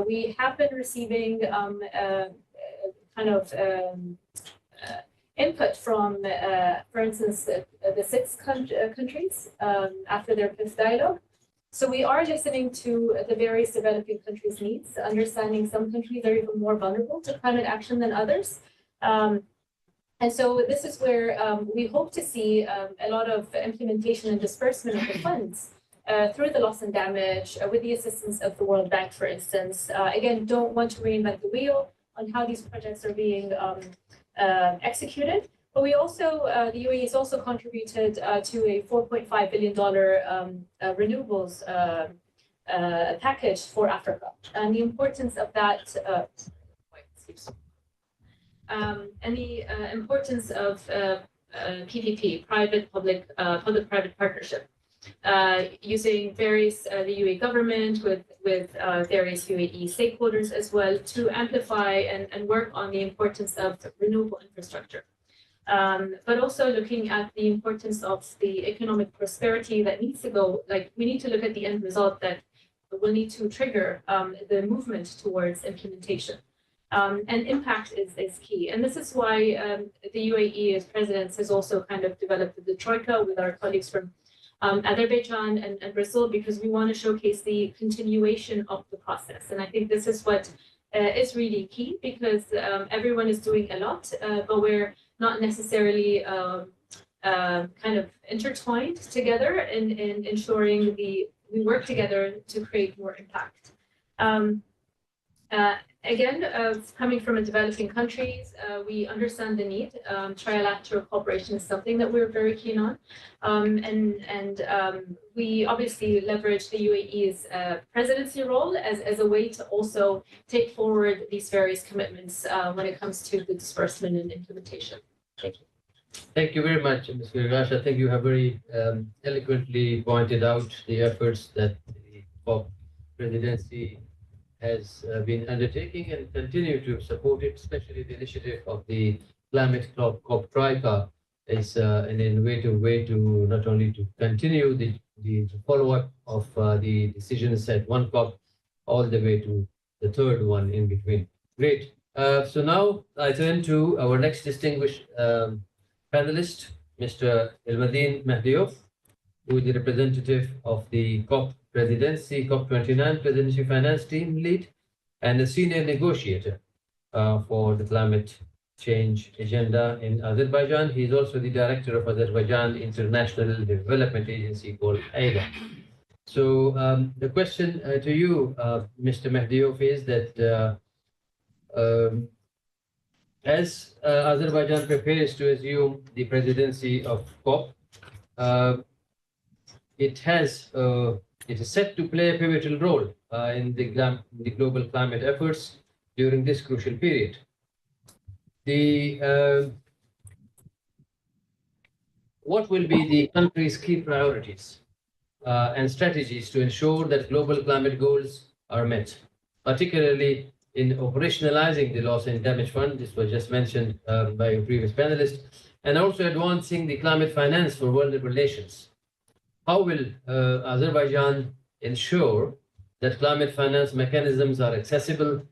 We have been receiving input from, for instance, the 6 countries after their 5th dialogue. So we are listening to the various developing countries' needs, understanding some countries are even more vulnerable to climate action than others. And so this is where we hope to see a lot of implementation and disbursement of the funds through the loss and damage with the assistance of the World Bank, for instance. Again, don't want to reinvent the wheel on how these projects are being executed. But we also, the UAE has also contributed to a $4.5 billion renewables package for Africa. And the importance of that, and the importance of PPP, public-private partnership, using various, the UAE government with various UAE stakeholders as well to amplify and work on the importance of renewable infrastructure. But also looking at the importance of the economic prosperity that needs to go, like we need to look at the end result that will need to trigger the movement towards implementation. And impact is key. And this is why the UAE as president has also kind of developed the Troika with our colleagues from Azerbaijan and Brazil, because we want to showcase the continuation of the process. And I think this is what is really key, because everyone is doing a lot, but we're not necessarily kind of intertwined together in ensuring we work together to create more impact. Again, coming from a developing countries, we understand the need. Trilateral cooperation is something that we're very keen on. And we obviously leverage the UAE's presidency role as a way to also take forward these various commitments when it comes to the disbursement and implementation. Thank you. Thank you very much, Ms. Virgash. I think you have very eloquently pointed out the efforts that the COP presidency has been undertaking and continue to support it, especially the initiative of the Climate COP Troika is an innovative way to not only to continue the follow-up of the decisions at one COP all the way to the third one in between. Great. So now I turn to our next distinguished panelist, Mr. Ilmadin Mahdiyof, who is the representative of the COP presidency, COP29 presidency finance team lead, and a senior negotiator for the climate change agenda in Azerbaijan. He's also the director of Azerbaijan International Development Agency called AIDA. So the question to you, Mr. Mahdiov, is that as Azerbaijan prepares to assume the presidency of COP, it is set to play a pivotal role in the global climate efforts during this crucial period. What will be the country's key priorities and strategies to ensure that global climate goals are met, particularly in operationalizing the loss and damage fund? This was just mentioned by a previous panelist, and also advancing the climate finance for vulnerable nations. How will Azerbaijan ensure that climate finance mechanisms are accessible,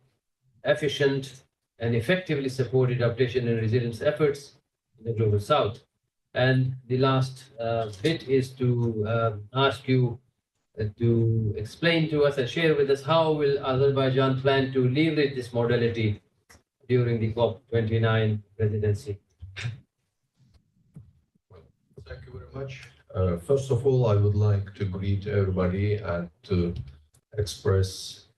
efficient, and effectively support adaptation and resilience efforts in the global south? And the last bit is to ask you to explain to us and share with us how will Azerbaijan plan to leverage this modality during the COP29 presidency? Thank you very much. First of all, I would like to greet everybody and to express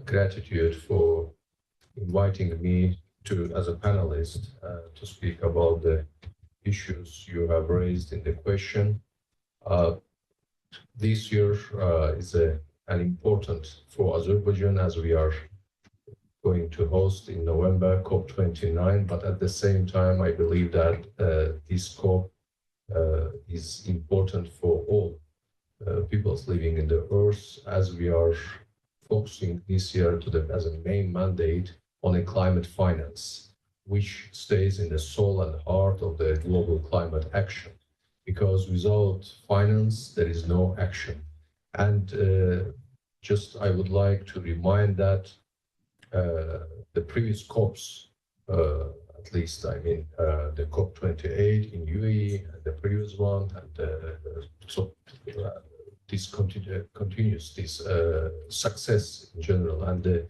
gratitude for inviting me as a panelist to speak about the issues you have raised in the question. This year is an important for Azerbaijan, as we are going to host in November COP29, but at the same time, I believe that this COP is important for all peoples living in the earth, as we are focusing this year as a main mandate on a climate finance, which stays in the soul and heart of the global climate action. Because without finance, there is no action. And I would like to remind that the previous COPs, at least, I mean, the COP28 in UAE, and the previous one, and so this continues this success in general. And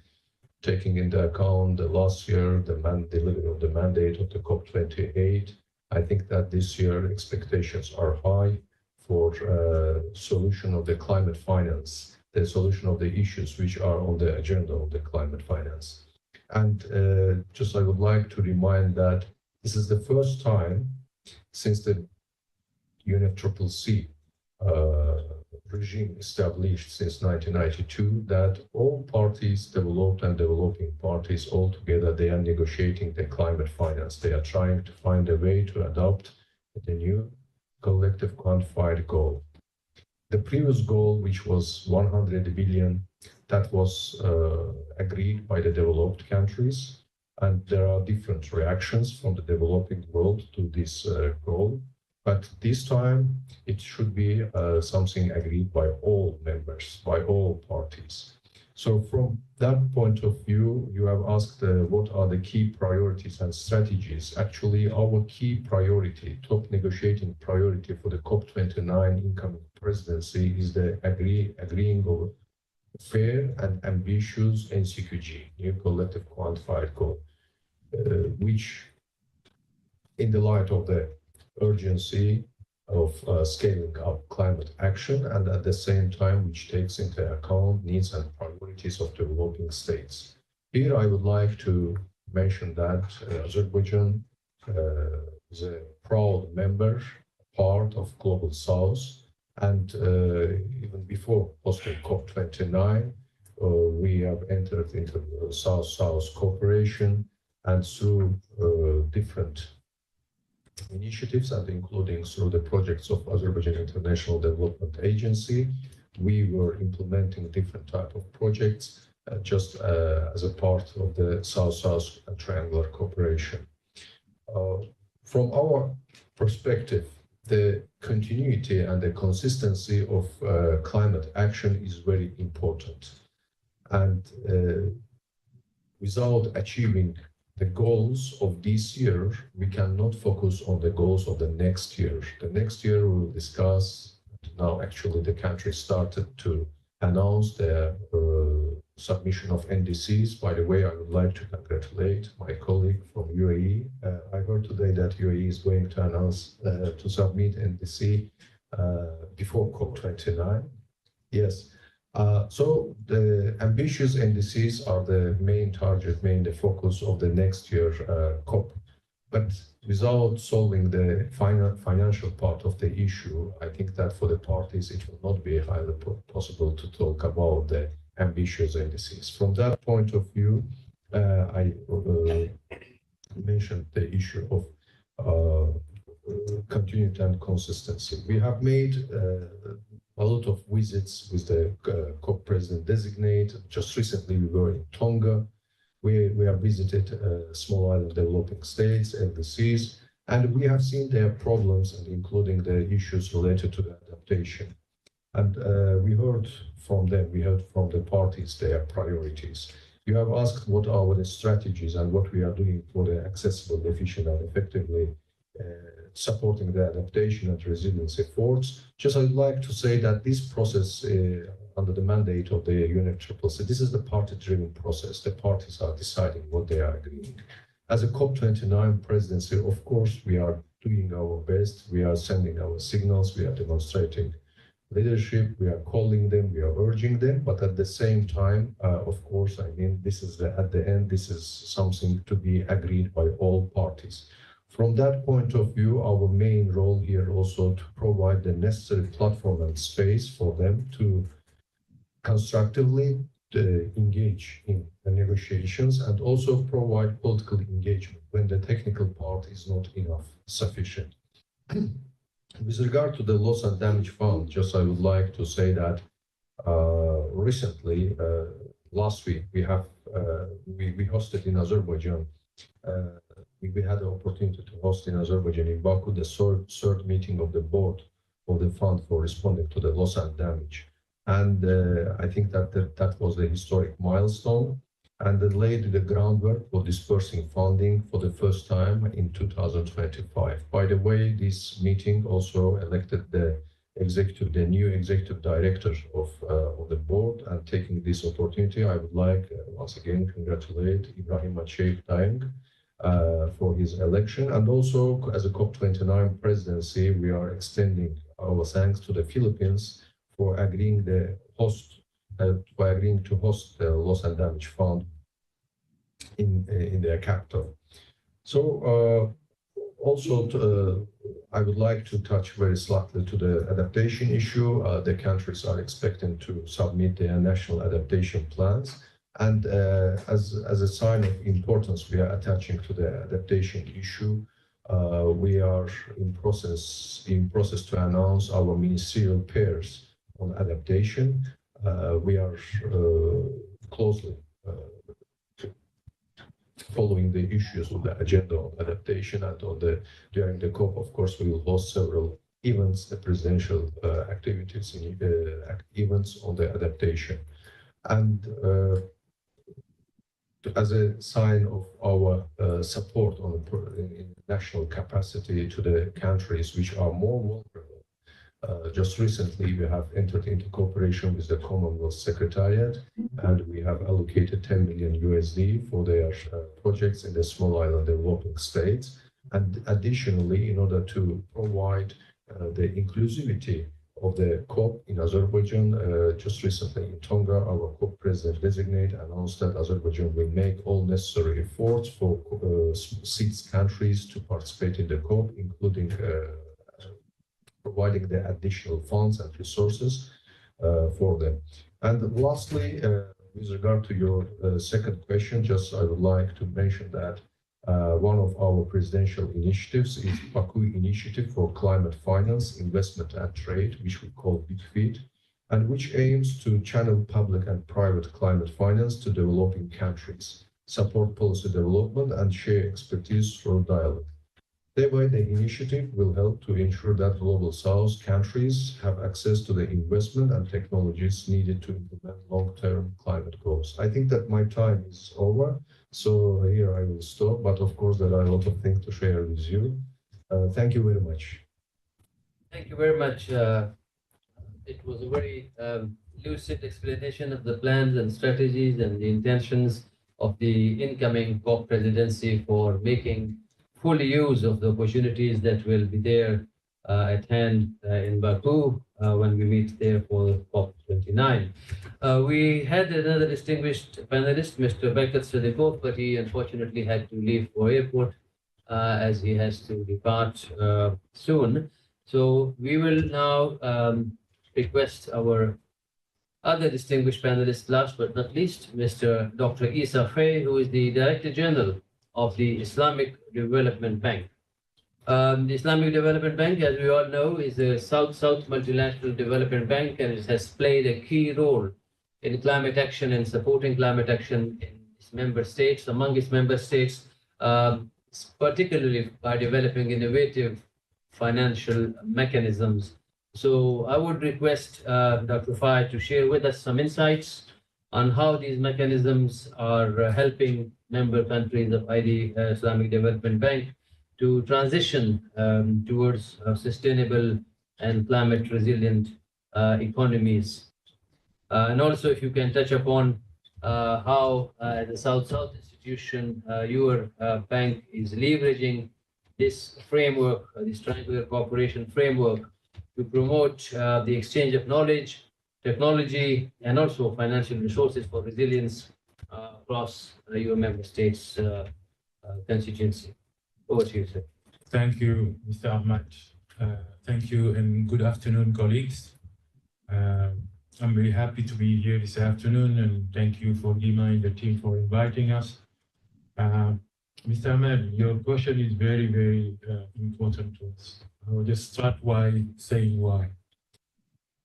taking into account the last year, the delivery of the mandate of the COP28, I think that this year expectations are high for solution of the climate finance, the solution of the issues which are on the agenda of the climate finance. And I would like to remind that this is the first time since the UNFCCC regime established since 1992 that all parties, developed and developing parties all together, they are negotiating the climate finance. They are trying to find a way to adopt the new collective quantified goal. The previous goal, which was 100 billion, that was agreed by the developed countries, and there are different reactions from the developing world to this goal. But this time, it should be something agreed by all members, by all parties. So from that point of view, you have asked what are the key priorities and strategies. Actually, our key priority, top negotiating priority for the COP29 incoming presidency is the agreeing of fair and ambitious NCQG, new collective quantified goal, which in the light of the urgency of scaling up climate action, and at the same time, which takes into account needs and priorities of developing states. Here, I would like to mention that Azerbaijan is a proud member, part of Global South, and even before hosting COP29, we have entered into South-South cooperation, and through different initiatives, and including through the projects of Azerbaijan International Development Agency, we were implementing different type of projects as a part of the South-South triangular cooperation. From our perspective, the continuity and the consistency of climate action is very important. And without achieving the goals of this year, we cannot focus on the goals of the next year. The next year we will discuss, now actually the country started to announce their submission of NDCs. By the way, I would like to congratulate my colleague from UAE. I heard today that UAE is going to announce to submit NDC before COP29. Yes. So the ambitious NDCs are the main target, the focus of the next year COP. But without solving the financial part of the issue, I think that for the parties, it will not be highly possible to talk about the ambitious NDCs. From that point of view, I mentioned the issue of continuity and consistency. We have made a lot of visits with the COP president designate. Just recently, we were in Tonga. We have visited small island developing states, LDCs, and we have seen their problems, and including the issues related to the adaptation. And we heard from them, we heard from the parties their priorities. You have asked what are the strategies and what we are doing for the accessible, efficient, and effectively supporting the adaptation and resilience efforts. Just I'd like to say that this process under the mandate of the UNFCCC, this is the party-driven process. The parties are deciding what they are agreeing. As a COP29 presidency, of course, we are doing our best. We are sending our signals. We are demonstrating leadership. We are calling them. We are urging them. But at the same time, of course, I mean, this is at the end, this is something to be agreed by all parties. From that point of view, our main role here also to provide the necessary platform and space for them to constructively engage in the negotiations and also provide political engagement when the technical part is not enough sufficient. With regard to the loss and damage fund, just I would like to say that recently, last week, we hosted in Azerbaijan. We had the opportunity to host in Azerbaijan, in Baku, the third meeting of the board of the fund for responding to the loss and damage. And I think that was the historic milestone, and it laid the groundwork for dispersing funding for the first time in 2025. By the way, this meeting also elected the new executive director of the board, and taking this opportunity, I would like once again congratulate Ibrahim Sheikh Daeng for his election. And also as a COP29 presidency, we are extending our thanks to the Philippines for agreeing to host the loss and damage fund in their capital. So also I would like to touch very slightly to the adaptation issue. The countries are expecting to submit their national adaptation plans, and as a sign of importance we are attaching to the adaptation issue, we are in process to announce our ministerial pairs on adaptation. We are closely following the issues of the agenda on adaptation, and during the COP, of course, we will host several events, the presidential activities, events on the adaptation. And as a sign of our support in national capacity to the countries which are more vulnerable, just recently, we have entered into cooperation with the Commonwealth Secretariat, and we have allocated $10 million for their projects in the small island developing states. And additionally, in order to provide the inclusivity of the COP in Azerbaijan, just recently in Tonga, our COP president designate announced that Azerbaijan will make all necessary efforts for 6 countries to participate in the COP, including providing the additional funds and resources for them. And lastly, with regard to your second question, just I would like to mention that one of our presidential initiatives is Baku Initiative for Climate Finance, Investment and Trade, which we call BICFIT, and which aims to channel public and private climate finance to developing countries, support policy development, and share expertise through dialogue. Thereby, the initiative will help to ensure that Global South countries have access to the investment and technologies needed to implement long-term climate goals. I think that my time is over, so here I will stop, but of course there are a lot of things to share with you. Thank you very much. Thank you very much. It was a very lucid explanation of the plans and strategies and the intentions of the incoming COP presidency for making full use of the opportunities that will be there at hand in Baku when we meet there for COP29. We had another distinguished panelist, Mr. Bekat Sadikov, but he unfortunately had to leave for airport as he has to depart soon. So we will now request our other distinguished panelist, last but not least, Mr. Dr. Isa Fay, who is the Director General of the Islamic Development Bank. The Islamic Development Bank, as we all know, is a South-South multilateral development bank, and it has played a key role in climate action and supporting climate action in its member states, among its member states, particularly by developing innovative financial mechanisms. So I would request Dr. Fay to share with us some insights on how these mechanisms are helping member countries of ID Islamic Development Bank to transition towards sustainable and climate resilient economies. And also if you can touch upon how the South-South institution, your bank is leveraging this framework, this triangular cooperation framework, to promote the exchange of knowledge, technology, and also financial resources for resilience across your member states' constituency. Over to you, sir. Thank you, Mr. Ahmad. Thank you and good afternoon, colleagues. I'm very happy to be here this afternoon, and thank you for Dima and the team for inviting us. Mr. Ahmed, your question is very, very important to us. I will just start by saying why.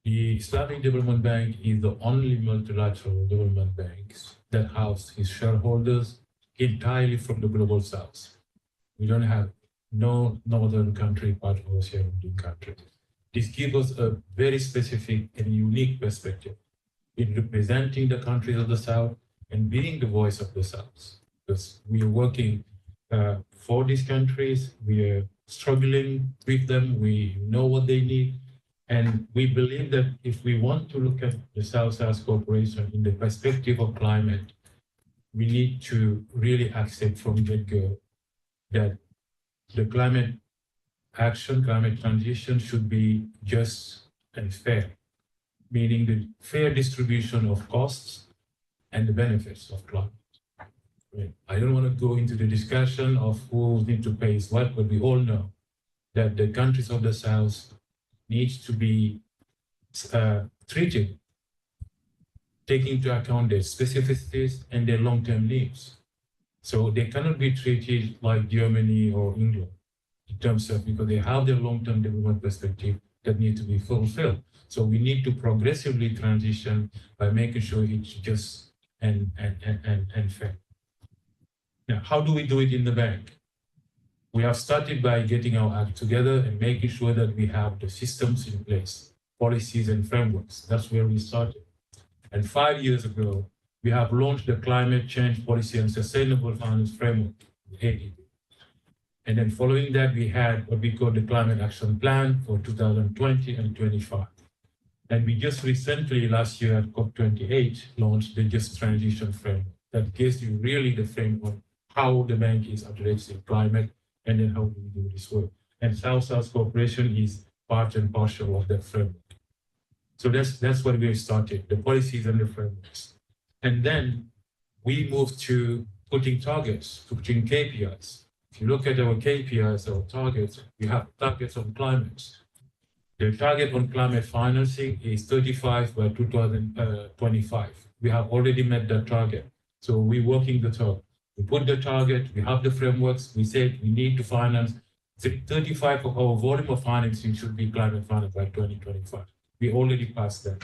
The Islamic Development Bank is the only multilateral development bank that houses its shareholders entirely from the global south. We don't have no northern country part of our shareholding country. This gives us a very specific and unique perspective in representing the countries of the south and being the voice of the south. Because we are working for these countries, we are struggling with them, we know what they need, and we believe that if we want to look at the South-South cooperation in the perspective of climate, we need to really accept from get-go that the climate action, climate transition should be just and fair, meaning the fair distribution of costs and the benefits of climate. I don't want to go into the discussion of who needs to pay what, but we all know that the countries of the South needs to be treated, taking into account their specificities and their long-term needs. So they cannot be treated like Germany or England in terms of, because they have their long-term development perspective that need to be fulfilled. So we need to progressively transition by making sure it's just and fair. Now, how do we do it in the bank? We have started by getting our act together and making sure that we have the systems in place, policies and frameworks. That's where we started. And 5 years ago, we have launched the Climate Change Policy and Sustainable Finance Framework, ADB. And then following that, we had what we call the Climate Action Plan for 2020 and 25. And we just recently, last year at COP28, launched the Just Transition Framework that gives you really the framework how the bank is addressing climate and then how we do this work. And South-South cooperation is part and parcel of that framework. So that's what we started, the policies and the frameworks. And then we moved to putting targets, putting KPIs. If you look at our KPIs, our targets, we have targets on climate. The target on climate financing is 35 by 2025. We have already met that target. So we're working the target. We put the target, we have the frameworks, we said we need to finance 35 of our volume of financing should be climate finance by 2025. We already passed that.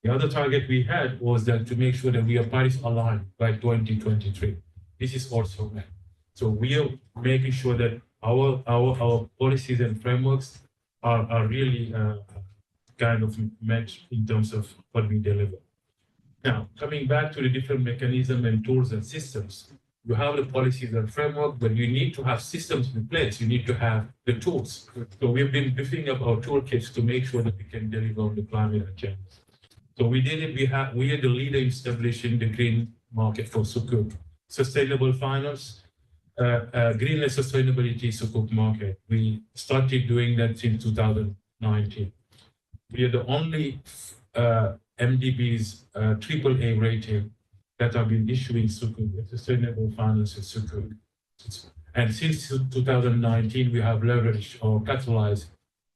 The other target we had was that to make sure that we are Paris aligned by 2023. This is also met. So we are making sure that our policies and frameworks are really kind of matched in terms of what we deliver. Now, coming back to the different mechanisms and tools and systems, you have the policies and framework, but you need to have systems in place. You need to have the tools. So we've been beefing up our toolkits to make sure that we can deliver on the climate agenda. So we did it. We are the leader in establishing the green market for sukuk, sustainable finance, green and sustainability sukuk market. We started doing that in 2019. We are the only MDB's AAA rating that have been issuing sukuk, sustainable finance and sukuk. And since 2019, we have leveraged or catalyzed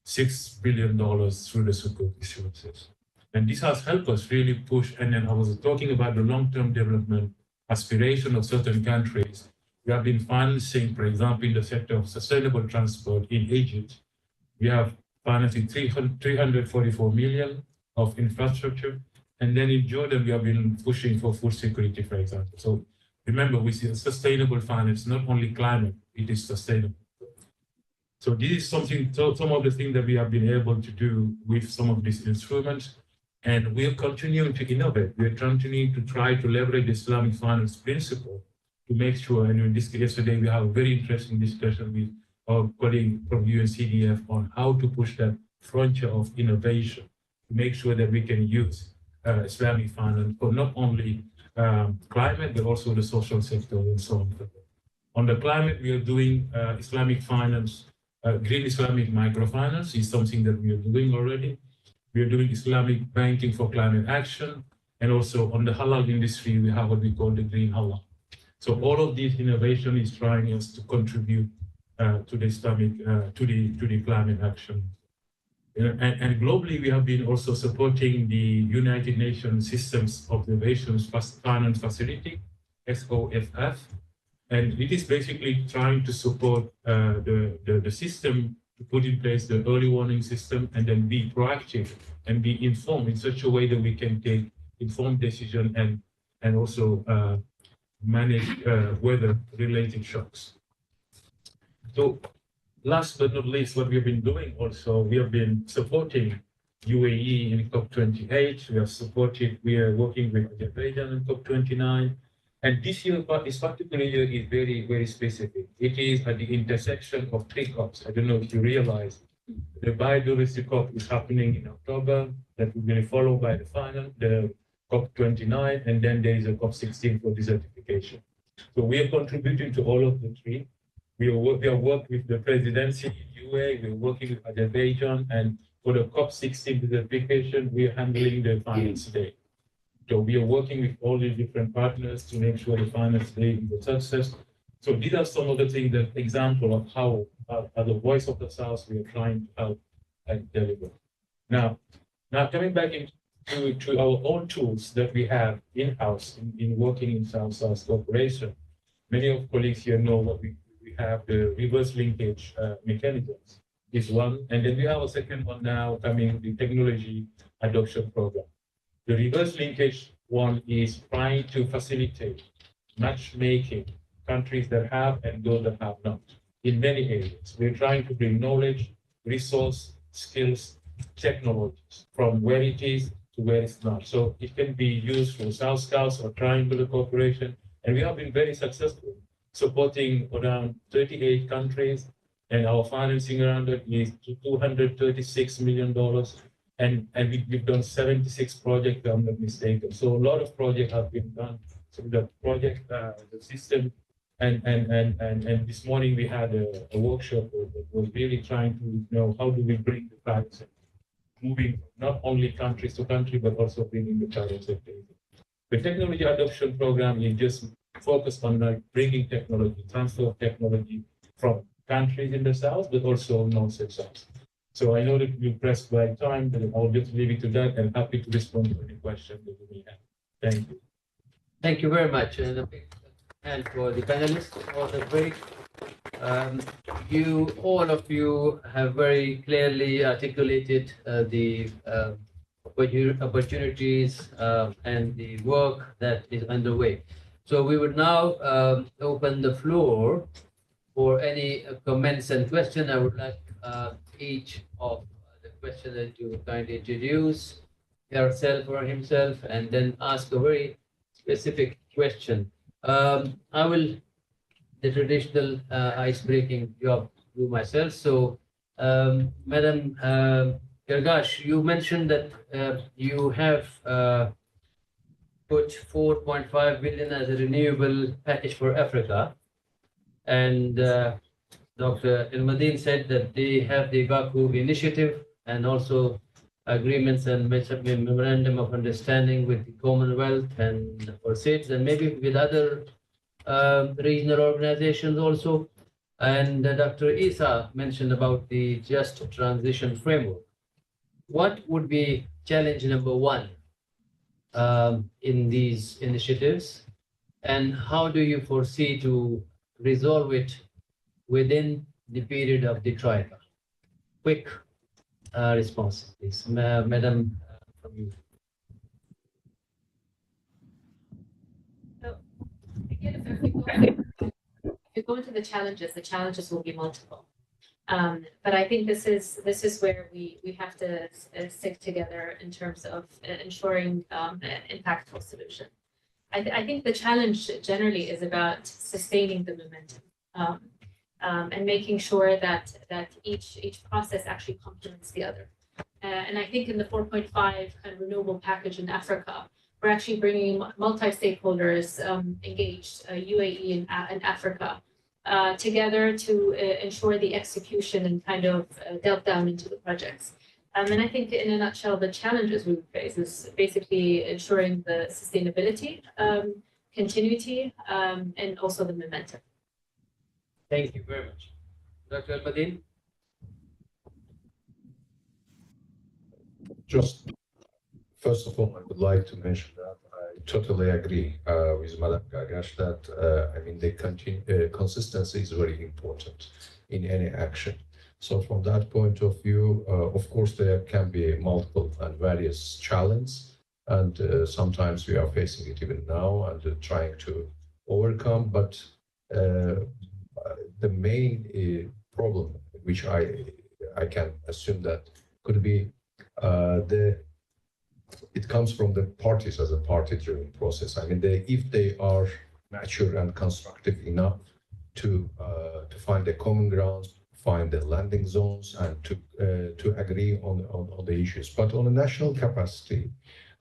$6 billion through the sukuk issuances. And this has helped us really push. And then I was talking about the long-term development aspiration of certain countries. We have been financing, for example, in the sector of sustainable transport in Egypt. We have financing 344 million of infrastructure. And then in Jordan, we have been pushing for food security, for example. So remember, we see a sustainable finance, not only climate, it is sustainable. So this is something, some of the things that we have been able to do with some of these instruments. And we are continuing to innovate. We are continuing to try to leverage the Islamic finance principle to make sure, and in this case, yesterday, we have a very interesting discussion with our colleague from UNCDF on how to push that frontier of innovation to make sure that we can use Islamic finance for not only climate, but also the social sector and so on. On the climate, we are doing Islamic finance, green Islamic microfinance is something that we are doing already. We are doing Islamic banking for climate action. And also on the halal industry, we have what we call the green halal. So all of these innovation is trying us to contribute to the Islamic, to the climate action. And globally, we have been also supporting the United Nations Systems Observations Finance Facility, SOFF. And it is basically trying to support the system to put in place the early warning system and then be proactive and be informed in such a way that we can take informed decision and also manage weather-related shocks. So last but not least, what we've been doing also, we have been supporting UAE in COP28. We are working with Azerbaijan in COP29. And this year, this particular year is very, very specific. It is at the intersection of three COPs. I don't know if you realize the biodiversity COP is happening in October, that will be followed by the final, the COP29, and then there is a COP16 for desertification. So we are contributing to all of the three. We are working with the presidency in UAE, we're working with Azerbaijan, and for the COP16 desertification, we are handling the finance day. So we are working with all these different partners to make sure the finance day is a success. So these are some of the things, that example of how, as the voice of the South, we are trying to help and deliver. Now coming back to our own tools that we have in-house in working in South-South cooperation. Many of colleagues here know what we have the reverse linkage mechanisms is one, and then we have a second one now coming, the technology adoption program. The reverse linkage one is trying to facilitate matchmaking countries that have and those that have not in many areas. We're trying to bring knowledge, resource, skills, technologies from where it is to where it's not. So it can be used for South Scouts or triangular cooperation, and we have been very successful, supporting around 38 countries, and our financing around it is $236 million. And we've done 76 projects, if I'm not mistaken. So a lot of projects have been done. So the project, the system, and this morning we had a workshop that was really trying to know how do we bring the private moving not only countries to country, but also bringing the private sector. The technology adoption program is just focused on like bringing technology, transfer of technology from countries in the South, but also North and South. So I know that you're pressed by time, but I'll just leave it to that and happy to respond to any questions that you may have. Thank you. Thank you very much. And a big hand for the panelists for the break. All of you have very clearly articulated the opportunities and the work that is underway. So we would now open the floor for any comments and questions. I would like each of the questioners to kindly introduce herself or himself and then ask a very specific question. I will the traditional ice-breaking job do myself. So, Madam Gargash, you mentioned that you have put 4.5 billion as a renewable package for Africa. And Dr. Ilmadin said that they have the Baku initiative and also agreements and memorandum of understanding with the Commonwealth and for SIDS and maybe with other regional organizations also. And Dr. Isa mentioned about the just transition framework. What would be challenge number one in these initiatives? And how do you foresee to resolve it within the period of the trial? Quick response, please. Madam, from you. So, again, if we go into the challenges will be multiple. But I think this is where we have to stick together in terms of ensuring an impactful solution. I think the challenge generally is about sustaining the momentum and making sure that each process actually complements the other. And I think in the 4.5 kind of renewable package in Africa, we're actually bringing multi-stakeholders engaged, UAE and Africa, together to ensure the execution and kind of delve down into the projects. And I think in a nutshell, the challenges we face is basically ensuring the sustainability, continuity, and also the momentum. Thank you very much. Dr. Al-Madin? Just first of all, I would like to mention that I totally agree with Madam Gargash that I mean the consistency is very important in any action. So from that point of view, of course, there can be multiple and various challenges, and sometimes we are facing it even now and trying to overcome. But the main problem, which I can assume that could be it comes from the parties as a party-driven process. I mean, if they are mature and constructive enough to find the common grounds, find the landing zones, and to agree on the issues. But on a national capacity,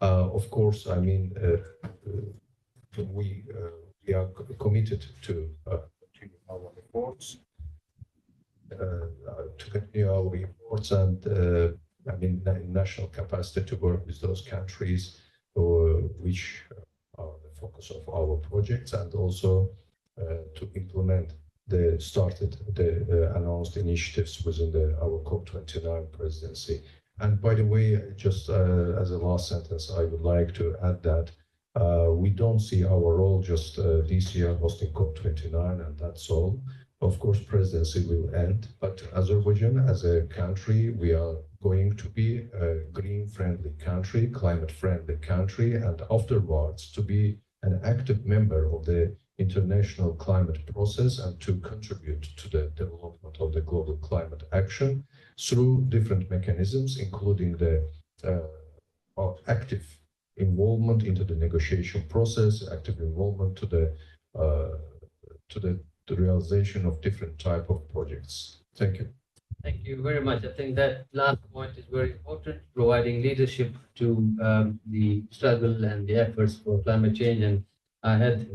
of course, I mean, we are committed to continue our efforts, and I mean, in national capacity to work with those countries which are the focus of our projects, and also to implement the announced initiatives within our COP29 presidency. And by the way, just as a last sentence, I would like to add that we don't see our role just this year hosting COP29 and that's all. Of course, presidency will end, but Azerbaijan as a country, we are going to be a green-friendly country, climate-friendly country, and afterwards to be an active member of the international climate process and to contribute to the development of the global climate action through different mechanisms, including the active involvement into the negotiation process, active involvement to the realization of different type of projects. Thank you. Thank you very much. I think that last point is very important, providing leadership to the struggle and the efforts for climate change. And I had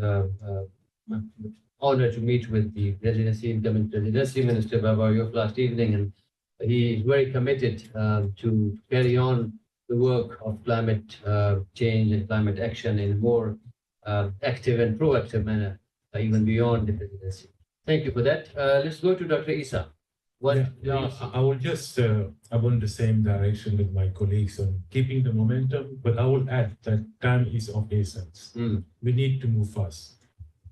honor to meet with the incoming presidency minister Babayof last evening, and he is very committed to carry on the work of climate change and climate action in a more active and proactive manner, even beyond the presidency. Thank you for that. Let's go to Dr. Isa. I will just abond the same direction with my colleagues on keeping the momentum, but I will add that time is of essence. We need to move fast.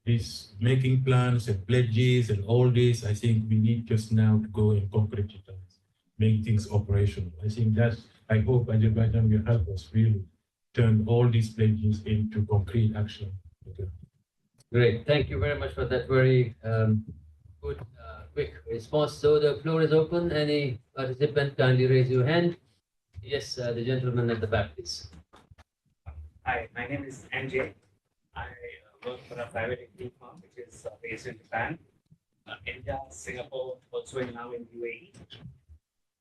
This making plans and pledges and all this, I think we need just now to go and concretize, make things operational. I think that I hope Azerbaijan will help us really turn all these pledges into concrete action. Okay. Great. Thank you very much for that very good, quick response. So the floor is open. Any participant, kindly raise your hand. Yes, the gentleman at the back, please. Hi, my name is NJ. I work for a private equity firm which is based in Japan, India, Singapore, also now in UAE.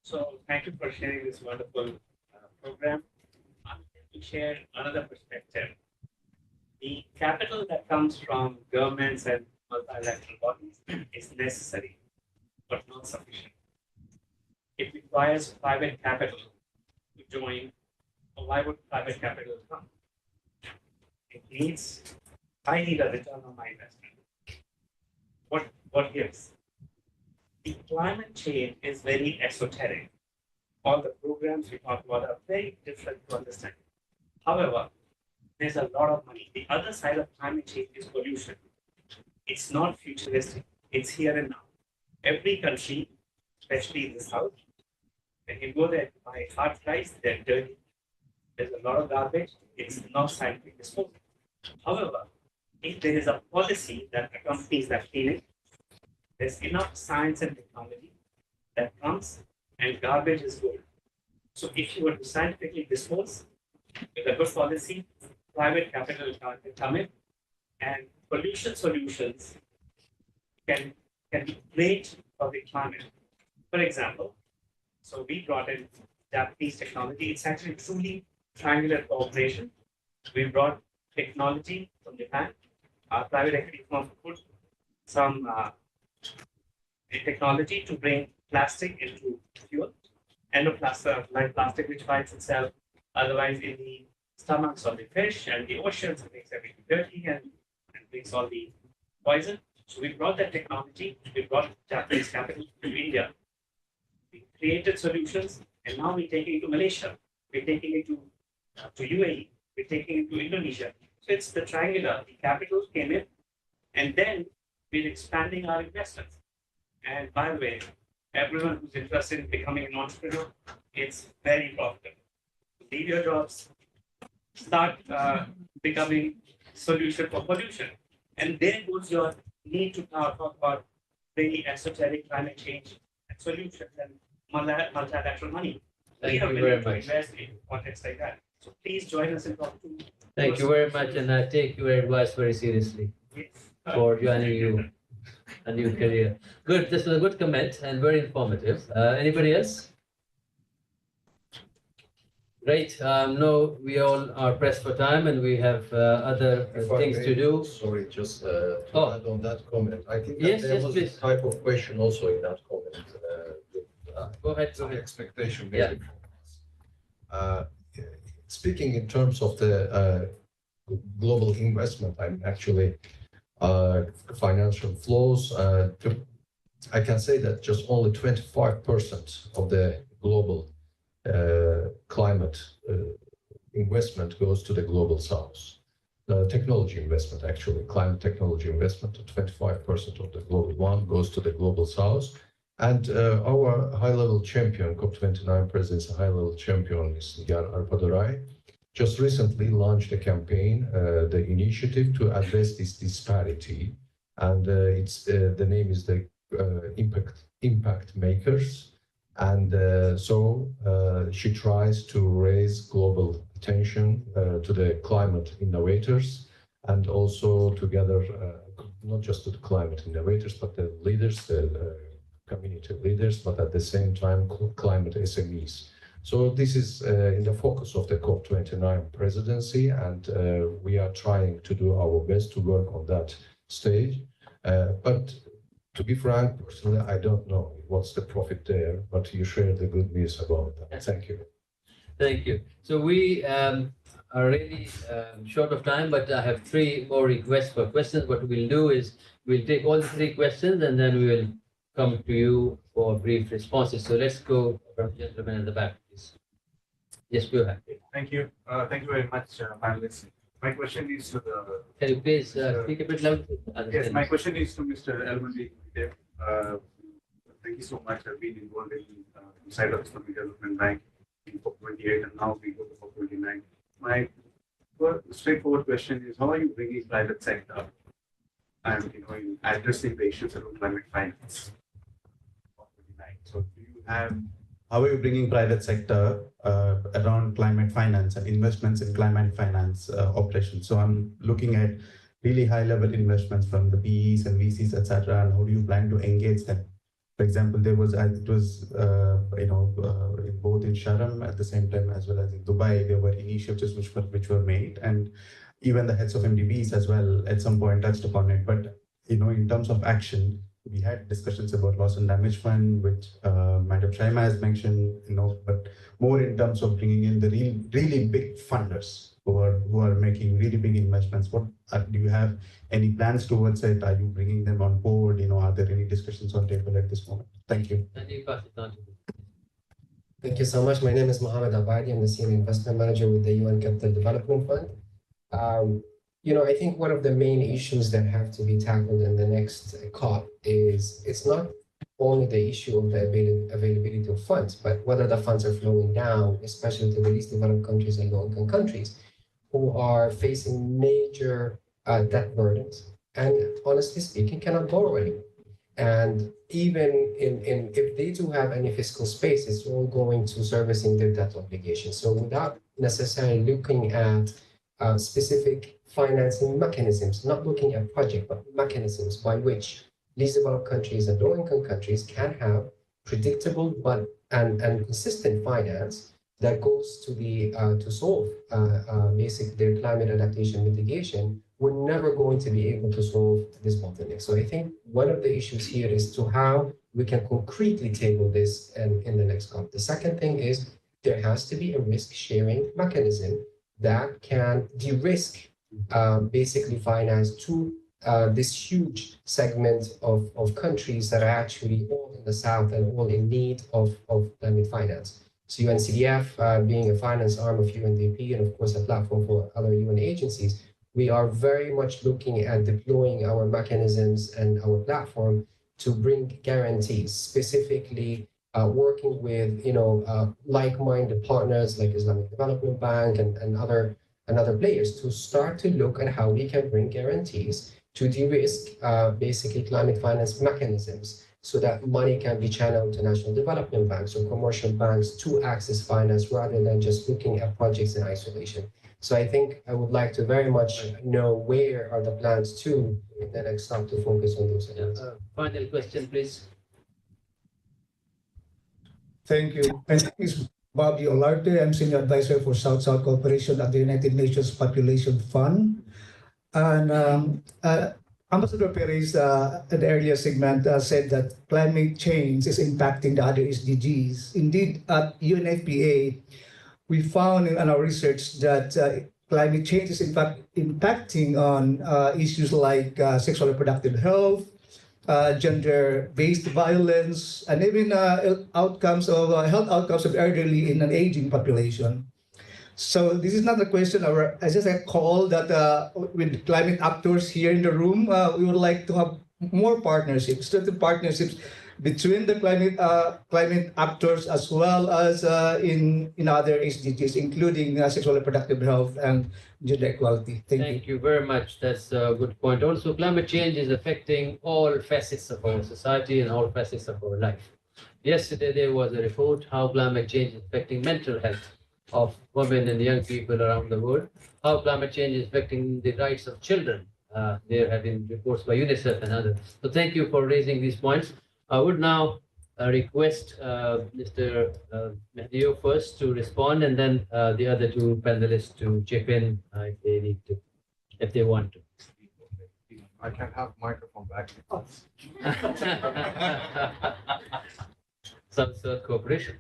So thank you for sharing this wonderful program. I'm going to share another perspective. The capital that comes from governments and multilateral bodies is necessary, but not sufficient. It requires private capital to join. Why would private capital come? I need a return on my investment. What gives? The climate change is very esoteric. All the programs we talk about are very different to understand. However, there's a lot of money. The other side of climate change is pollution. It's not futuristic. It's here and now. Every country, especially in the south, when you go there to buy hard fries, they're dirty. There's a lot of garbage. It's not scientific disposal. However, if there is a policy that accompanies that feeling, there's enough science and technology that comes and garbage is good. So if you were to scientifically dispose with a good policy, private capital can come in and pollution solutions can be great for the climate. For example, so we brought in Japanese technology. It's actually truly triangular cooperation. We brought technology from Japan. Our private equity firm put some technology to bring plastic into fuel. Endoplastic, like plastic which finds itself otherwise in the stomachs of the fish and the oceans, it makes everything dirty and brings all the poison. So we brought that technology, we brought Japanese capital to India. We created solutions, and now we're taking it to Malaysia, we're taking it to UAE, we're taking it to Indonesia. So it's the triangular, the capital came in, and then we're expanding our investments. And by the way, everyone who's interested in becoming an entrepreneur, it's very profitable. Leave your jobs, start becoming solution for pollution. And then goes your need to now talk about very esoteric climate change and solutions and multilateral money. Thank you very much. Invest in context like that. So please join us in talk to. Thank you very much, and I take your advice very seriously for joining you a new career. Good, this was a good comment and very informative. Anybody else? Great. No, we all are pressed for time and we have other things to do. Sorry, just to Oh. add on that comment. I think that Yes, there yes, was please. a type of question also in that comment. Go ahead, go Some ahead. expectation Yeah. maybe from us. Speaking in terms of the global investment, I'm actually financial flows. I can say that just only 25% of the global climate investment goes to the global south. Technology investment, actually, climate technology investment, 25% of the global one goes to the global south. And our high-level champion, COP29 President's high-level champion, is Nigar Alpadoraj, just recently launched a campaign, the initiative to address this disparity. And the name is the Impact Makers. And so she tries to raise global attention to the climate innovators and also together, not just to the climate innovators, but the leaders, the community leaders, but at the same time, climate SMEs. So this is in the focus of the COP29 presidency, and we are trying to do our best to work on that stage. But to be frank, personally, I don't know what's the profit there, but you shared the good news about that. Thank you. Thank you. So we are really short of time, but I have 3 more requests for questions. What we'll do is we'll take all the 3 questions and then we will come to you for brief responses. So let's go from the gentleman in the back, please. Yes, go ahead. Thank you. Thank you very much, panelists. My question is to the. Can you please speak a bit louder? Yes, my question is to Mr. Elmandi. Thank you so much. I've been involved in inside of Islamic Development Bank in COP28, and now we go to COP29. My straightforward question is: how are you bringing private sector and in addressing the issues around climate finance? So, do you have? How are you bringing private sector around climate finance and investments in climate finance operations? So I'm looking at really high level investments from the PEs and VCs, etc. And how do you plan to engage them For example, it was in both in Sharm at the same time as well as in Dubai, there were initiatives which were made, and even the heads of MDBs as well at some point touched upon it. But in terms of action, we had discussions about loss and damage fund, which Madam Shaima has mentioned, but more in terms of bringing in the really big funders who are making really big investments. What do you have any plans towards it? Are you bringing them on board? Are there any discussions on table at this moment? Thank you. And you pass it on to me. Thank you so much. My name is Mohammed Abadi. I'm the Senior Investment Manager with the UN Capital Development Fund. I think one of the main issues that have to be tackled in the next COP is it's not only the issue of the availability of funds, but whether the funds are flowing down, especially to the least developed countries and low-income countries who are facing major debt burdens and, honestly speaking, cannot borrow anymore. And even if they do have any fiscal space, it's all going to servicing their debt obligations. So without necessarily looking at specific financing mechanisms, not looking at project, but mechanisms by which least developed countries and low-income countries can have predictable and consistent finance that goes to solve basic their climate adaptation mitigation, we're never going to be able to solve this bottleneck. So I think one of the issues here is to how we can concretely table this in the next COP. The second thing is there has to be a risk-sharing mechanism that can de-risk basically finance to this huge segment of countries that are actually all in the South and all in need of climate finance. So UNCDF being a finance arm of UNDP and of course a platform for other UN agencies, we are very much looking at deploying our mechanisms and our platform to bring guarantees, specifically working with like-minded partners like Islamic Development Bank and other players to start to look at how we can bring guarantees to de-risk basically climate finance mechanisms so that money can be channeled to national development banks or commercial banks to access finance rather than just looking at projects in isolation. So I think I would like to very much know where are the plans to in the next stop to focus on those areas. Final question, please. Thank you. My name is Bobby Olarte. I'm Senior Advisor for South-South Cooperation at the United Nations Population Fund. And Ambassador Perez, in the earlier segment, said that climate change is impacting the other SDGs. Indeed, at UNFPA, we found in our research that climate change is in fact impacting on issues like sexual reproductive health, gender-based violence, and even health outcomes of elderly in an aging population. So this is not a question, or just a call that with climate actors here in the room, we would like to have more partnerships, certain partnerships between the climate actors as well as in other SDGs, including sexual reproductive health and gender equality. Thank you very much. That's a good point. Also, climate change is affecting all facets of our society and all facets of our life. Yesterday, there was a report how climate change is affecting mental health of women and young people around the world, how climate change is affecting the rights of children. There have been reports by UNICEF and others. So thank you for raising these points. I would now request Mr. Mehdiyo first to respond, and then the other two panelists to chip in if they need to, if they want to. I can have microphone back. South-South cooperation.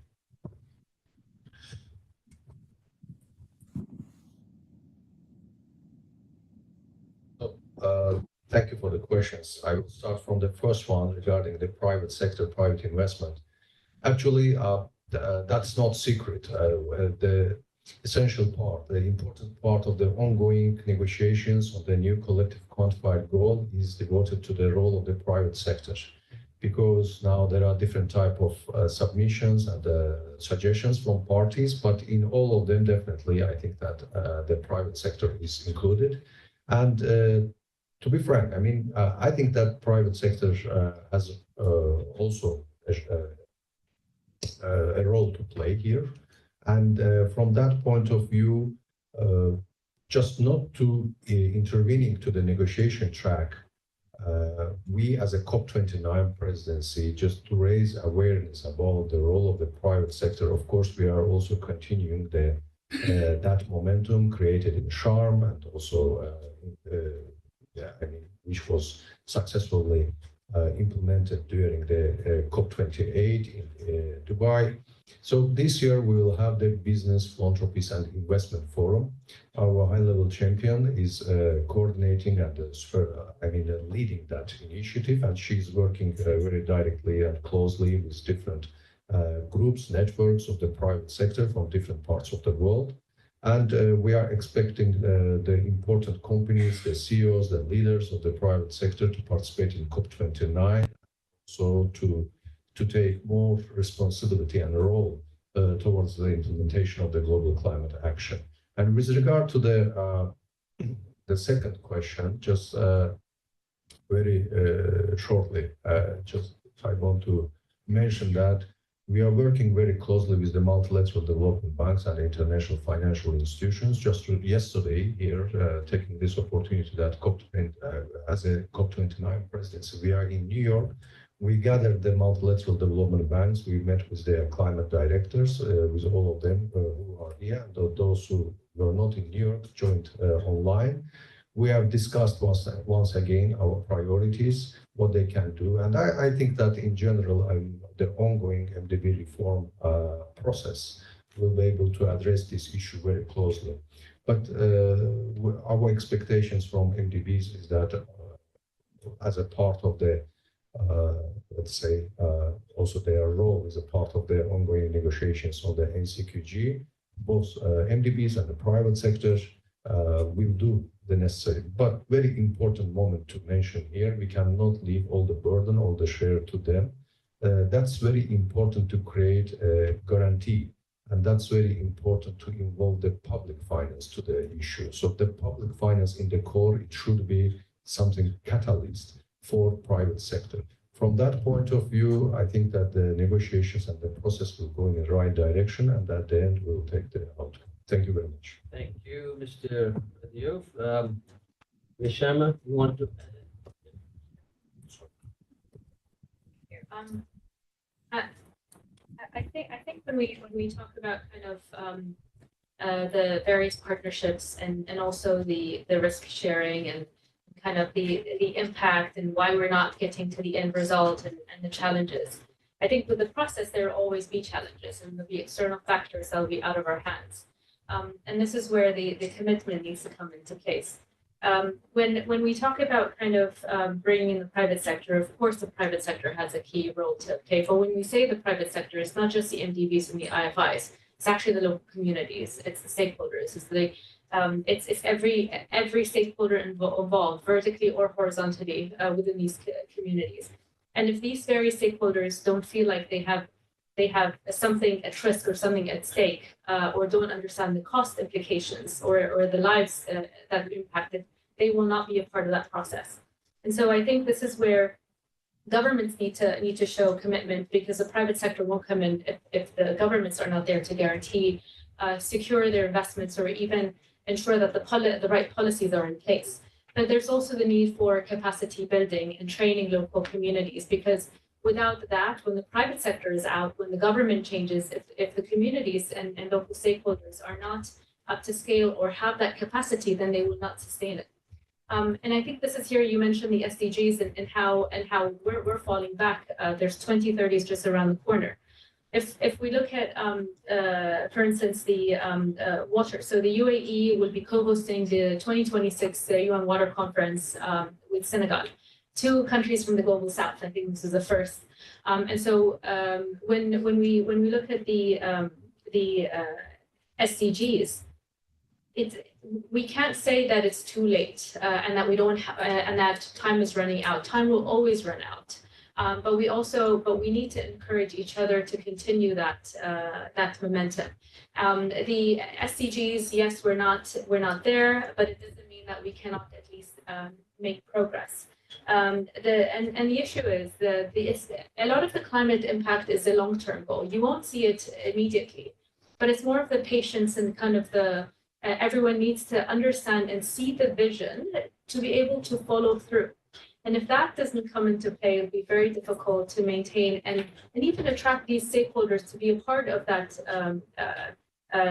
Thank you for the questions. I will start from the first one regarding the private sector, private investment. Actually, that's not secret. The essential part, the important part of the ongoing negotiations of the new collective quantified goal is devoted to the role of the private sector, because now there are different type of submissions and suggestions from parties, but in all of them, definitely, I think that the private sector is included. And to be frank, I mean, I think that private sector has also a role to play here. And from that point of view, just not to intervening to the negotiation track we as a COP29 presidency, just to raise awareness about the role of the private sector, of course, we are also continuing that momentum created in Sharm and also, which was successfully implemented during the COP28 in Dubai. So this year we will have the Business, Philanthropies and Investment Forum. Our high-level champion is coordinating and leading that initiative, and she's working very directly and closely with different groups, networks of the private sector from different parts of the world. And we are expecting the important companies, the CEOs, the leaders of the private sector to participate in COP29, so to take more responsibility and role towards the implementation of the global climate action. And with regard to the second question, just very shortly, I want to mention that we are working very closely with the multilateral development banks and international financial institutions. Just yesterday here, taking this opportunity that as a COP29 presidency, we are in New York. We gathered the multilateral development banks. We met with their climate directors, with all of them who are here. Those who were not in New York joined online. We have discussed once again our priorities, what they can do. And I think that in general, the ongoing MDB reform process will be able to address this issue very closely. But our expectations from MDBs is that as a part of the also their role as a part of the ongoing negotiations on the NCQG, both MDBs and the private sector will do the necessary. But very important moment to mention here, we cannot leave all the burden, all the share to them. That's very important to create a guarantee. And that's very important to involve the public finance to the issue. So the public finance in the core, it should be something catalyst for private sector. From that point of view, I think that the negotiations and the process will go in the right direction, and at the end we'll take the outcome. Thank you very much. Thank you, Mr. Diouf. Ms. Sharma, you want to? I think when we talk about kind of the various partnerships and also the risk sharing and kind of the impact and why we're not getting to the end result and the challenges. I think with the process, there will always be challenges and there'll be external factors that will be out of our hands. And this is where the commitment needs to come into place. When we talk about kind of bringing in the private sector, of course, the private sector has a key role to play. But when we say the private sector, it's not just the MDBs and the IFIs. It's actually the local communities. It's the stakeholders. It's every stakeholder involved, vertically or horizontally, within these communities. And if these various stakeholders don't feel like they have something at risk or something at stake, or don't understand the cost implications or the lives that are impacted, they will not be a part of that process. And so I think this is where governments need to show commitment, because the private sector won't come in if the governments are not there to guarantee, secure their investments, or even ensure that the right policies are in place. But there's also the need for capacity building and training local communities, because without that, when the private sector is out, when the government changes, if the communities and local stakeholders are not up to scale or have that capacity, then they will not sustain it. And I think this is here, you mentioned the SDGs and how we're falling back. There's 2030 is just around the corner. If we look at, for instance, the water, so the UAE will be co-hosting the 2026 UN Water Conference with Senegal, 2 countries from the global south. I think this is the first. And so when we look at the SDGs, we can't say that it's too late and that we don't and that time is running out. Time will always run out. But we need to encourage each other to continue that momentum. The SDGs, yes, we're not there, but it doesn't mean that we cannot at least make progress. The issue is a lot of the climate impact is a long-term goal. You won't see it immediately, but it's more of the patience and kind of everyone needs to understand and see the vision to be able to follow through. And if that doesn't come into play, it'll be very difficult to maintain and even attract these stakeholders to be a part of that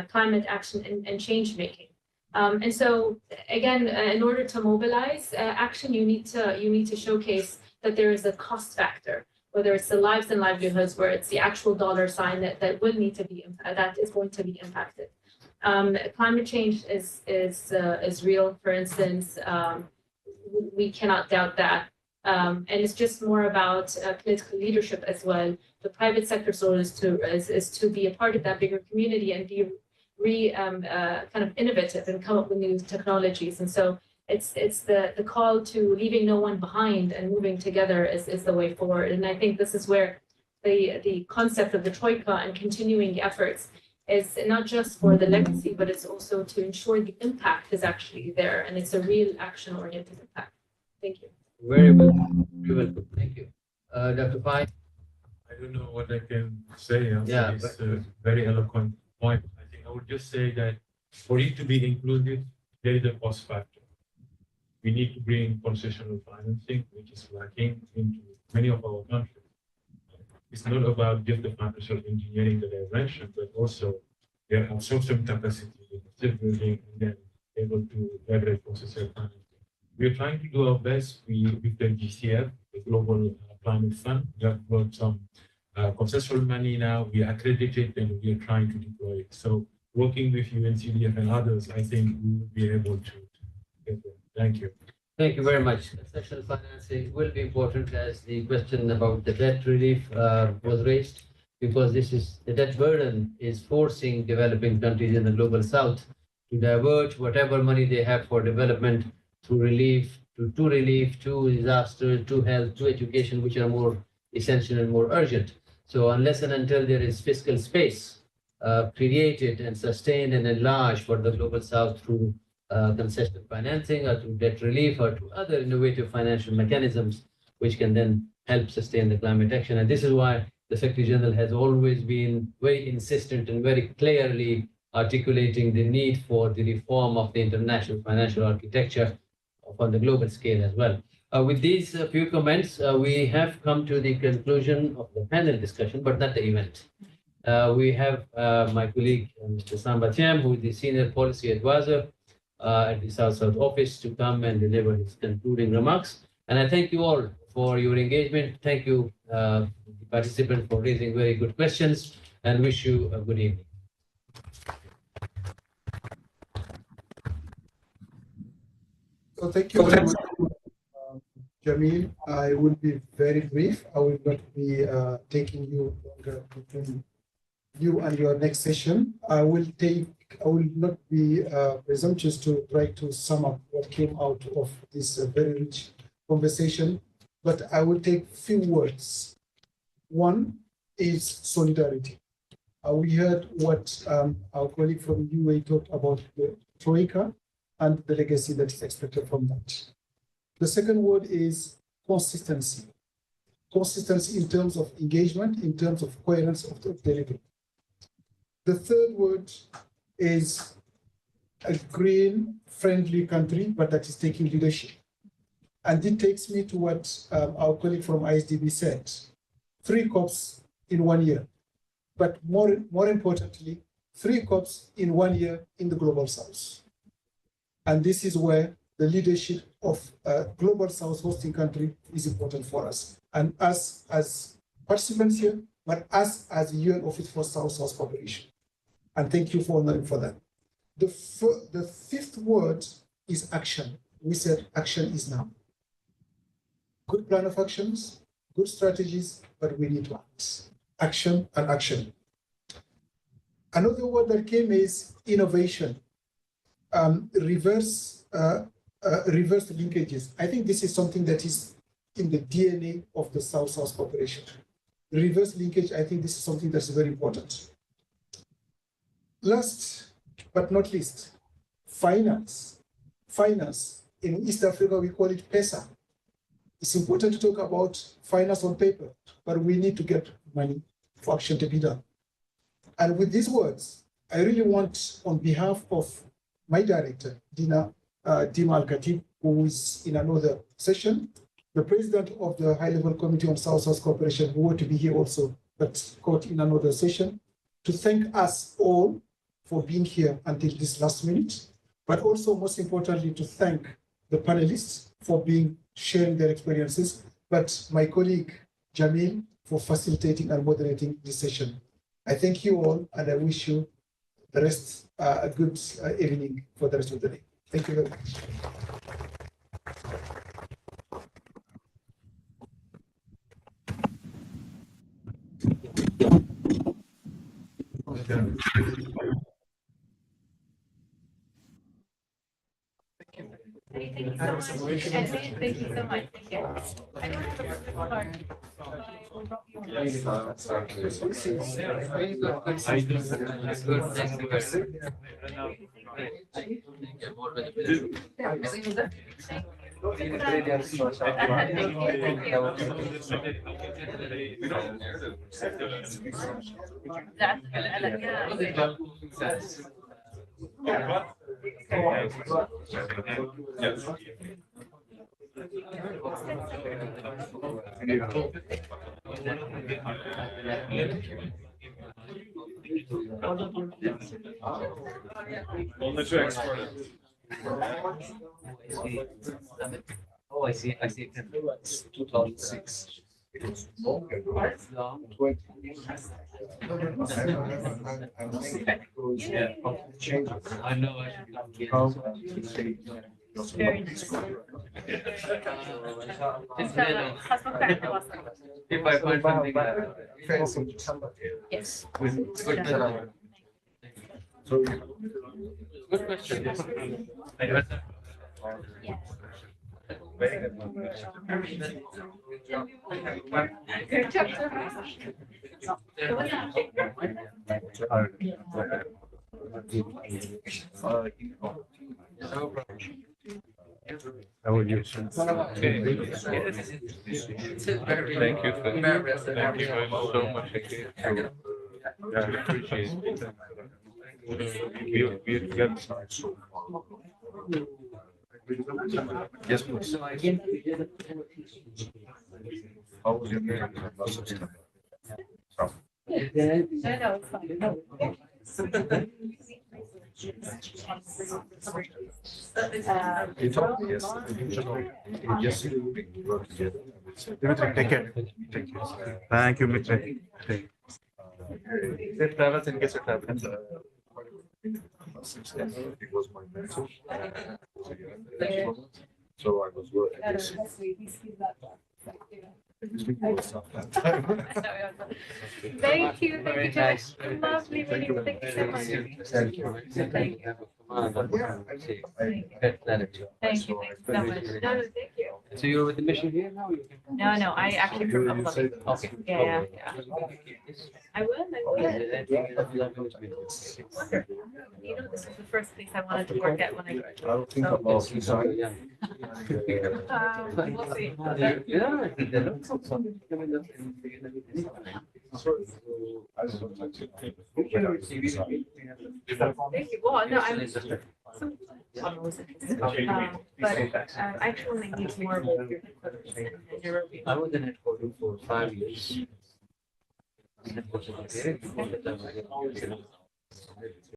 climate action and change making. And so again, in order to mobilize action, you need to showcase that there is a cost factor, whether it's the lives and livelihoods, where it's the actual dollar sign that will need to be that is going to be impacted. Climate change is real. For instance, we cannot doubt that, and it's just more about political leadership as well. The private sector's role is to be a part of that bigger community and be kind of innovative and come up with new technologies. And so it's the call to leaving no one behind and moving together is the way forward. And I think this is where the concept of the Troika and continuing efforts is not just for the legacy, but it's also to ensure the impact is actually there and it's a real action-oriented impact. Thank you. Very well. Very well. Thank you. Dr. Pai? I don't know what I can say. Yeah, It's a very eloquent point. I think I would just say that for it to be inclusive, there is a cost factor. We need to bring concessional financing, which is lacking into many of our countries. It's not about just the financial engineering that I mentioned, but also their absorption capacity, building, and then able to leverage concessional financing. We are trying to do our best with the GCF, the Global Climate Fund. We have got some concessional money now. We are accredited and we are trying to deploy it. So working with UNCDF and others, I think we will be able to get there. Thank you. Thank you very much. Concessional financing will be important, as the question about the debt relief was raised, because the debt burden is forcing developing countries in the global south to divert whatever money they have for development to relief, to disaster, to health, to education, which are more essential and more urgent. So unless and until there is fiscal space created and sustained and enlarged for the global south through concessional financing or through debt relief or to other innovative financial mechanisms, which can then help sustain the climate action. And this is why the Secretary General has always been very insistent and very clearly articulating the need for the reform of the international financial architecture on the global scale as well. With these few comments, we have come to the conclusion of the panel discussion, but not the event. We have my colleague, Mr. Samba Thiam, who is the Senior Policy Advisor at the South-South office, to come and deliver his concluding remarks. And I thank you all for your engagement. Thank you, the participants, for raising very good questions, and wish you a good evening. So thank you very much, Jamil. I will be very brief. I will not be taking you longer between you and your next session. I will not be presumptuous to try to sum up what came out of this very rich conversation, but I will take few words. One is solidarity. We heard what our colleague from UAE talked about, the Troika and the legacy that is expected from that. The second word is consistency. Consistency in terms of engagement, in terms of coherence of delivery. The third word is a green, friendly country, but that is taking leadership. And it takes me to what our colleague from ISDB said, 3 COPs in 1 year. But more importantly, 3 COPs in 1 year in the Global South. And this is where the leadership of a Global South hosting country is important for us. And us as participants here, but us as the UN Office for South-South Cooperation. And thank you for that. The 5th word is action. We said action is now. Good plan of actions, good strategies, but we need to act. Action and action. Another word that came is innovation. Reverse linkages. I think this is something that is in the DNA of the South-South Cooperation. Reverse linkage, I think this is something that's very important. Last but not least, finance. Finance. In East Africa, we call it PESA. It's important to talk about finance on paper, but we need to get money for action to be done. And with these words, I really want, on behalf of my director, Dima Al-Khatib, who is in another session, the president of the High Level Committee on South-South Cooperation, who were to be here also, but caught in another session, to thank us all for being here until this last minute, but also most importantly, to thank the panelists for sharing their experiences, but my colleague Jamil for facilitating and moderating this session. I thank you all, and I wish you the rest a good evening for the rest of the day. Thank you very much. Thank you so much. Thank you so much. Thank you. I don't have a business card. I will drop you Yes. Only to export it. Oh, I see. It's 2006. I know. Very nice. If I find something Yes. Good question. How are you? Thank you. Thank you very so much. I appreciate it. We get yes, please. How was your day? You told me yesterday we worked together. Dimitri, take care. Take care. Thank you, Dimitri. Safe travels in case you travel. It was my mentor. So I was working this. Thank you. Josh. Lovely meeting you. Thank you so much. Thank you. Thank you. Thank you so much. No, thank you. So you're with the mission here now? No, I actually from Abu Dhabi. Okay. Yeah. I will. You know, this was the first place I wanted to work at when I graduated. I don't think about design. We'll see. Thank you. Well, no, I'm. But I actually need more of your headquarters in Nairobi. I was in headquarters for 5 years.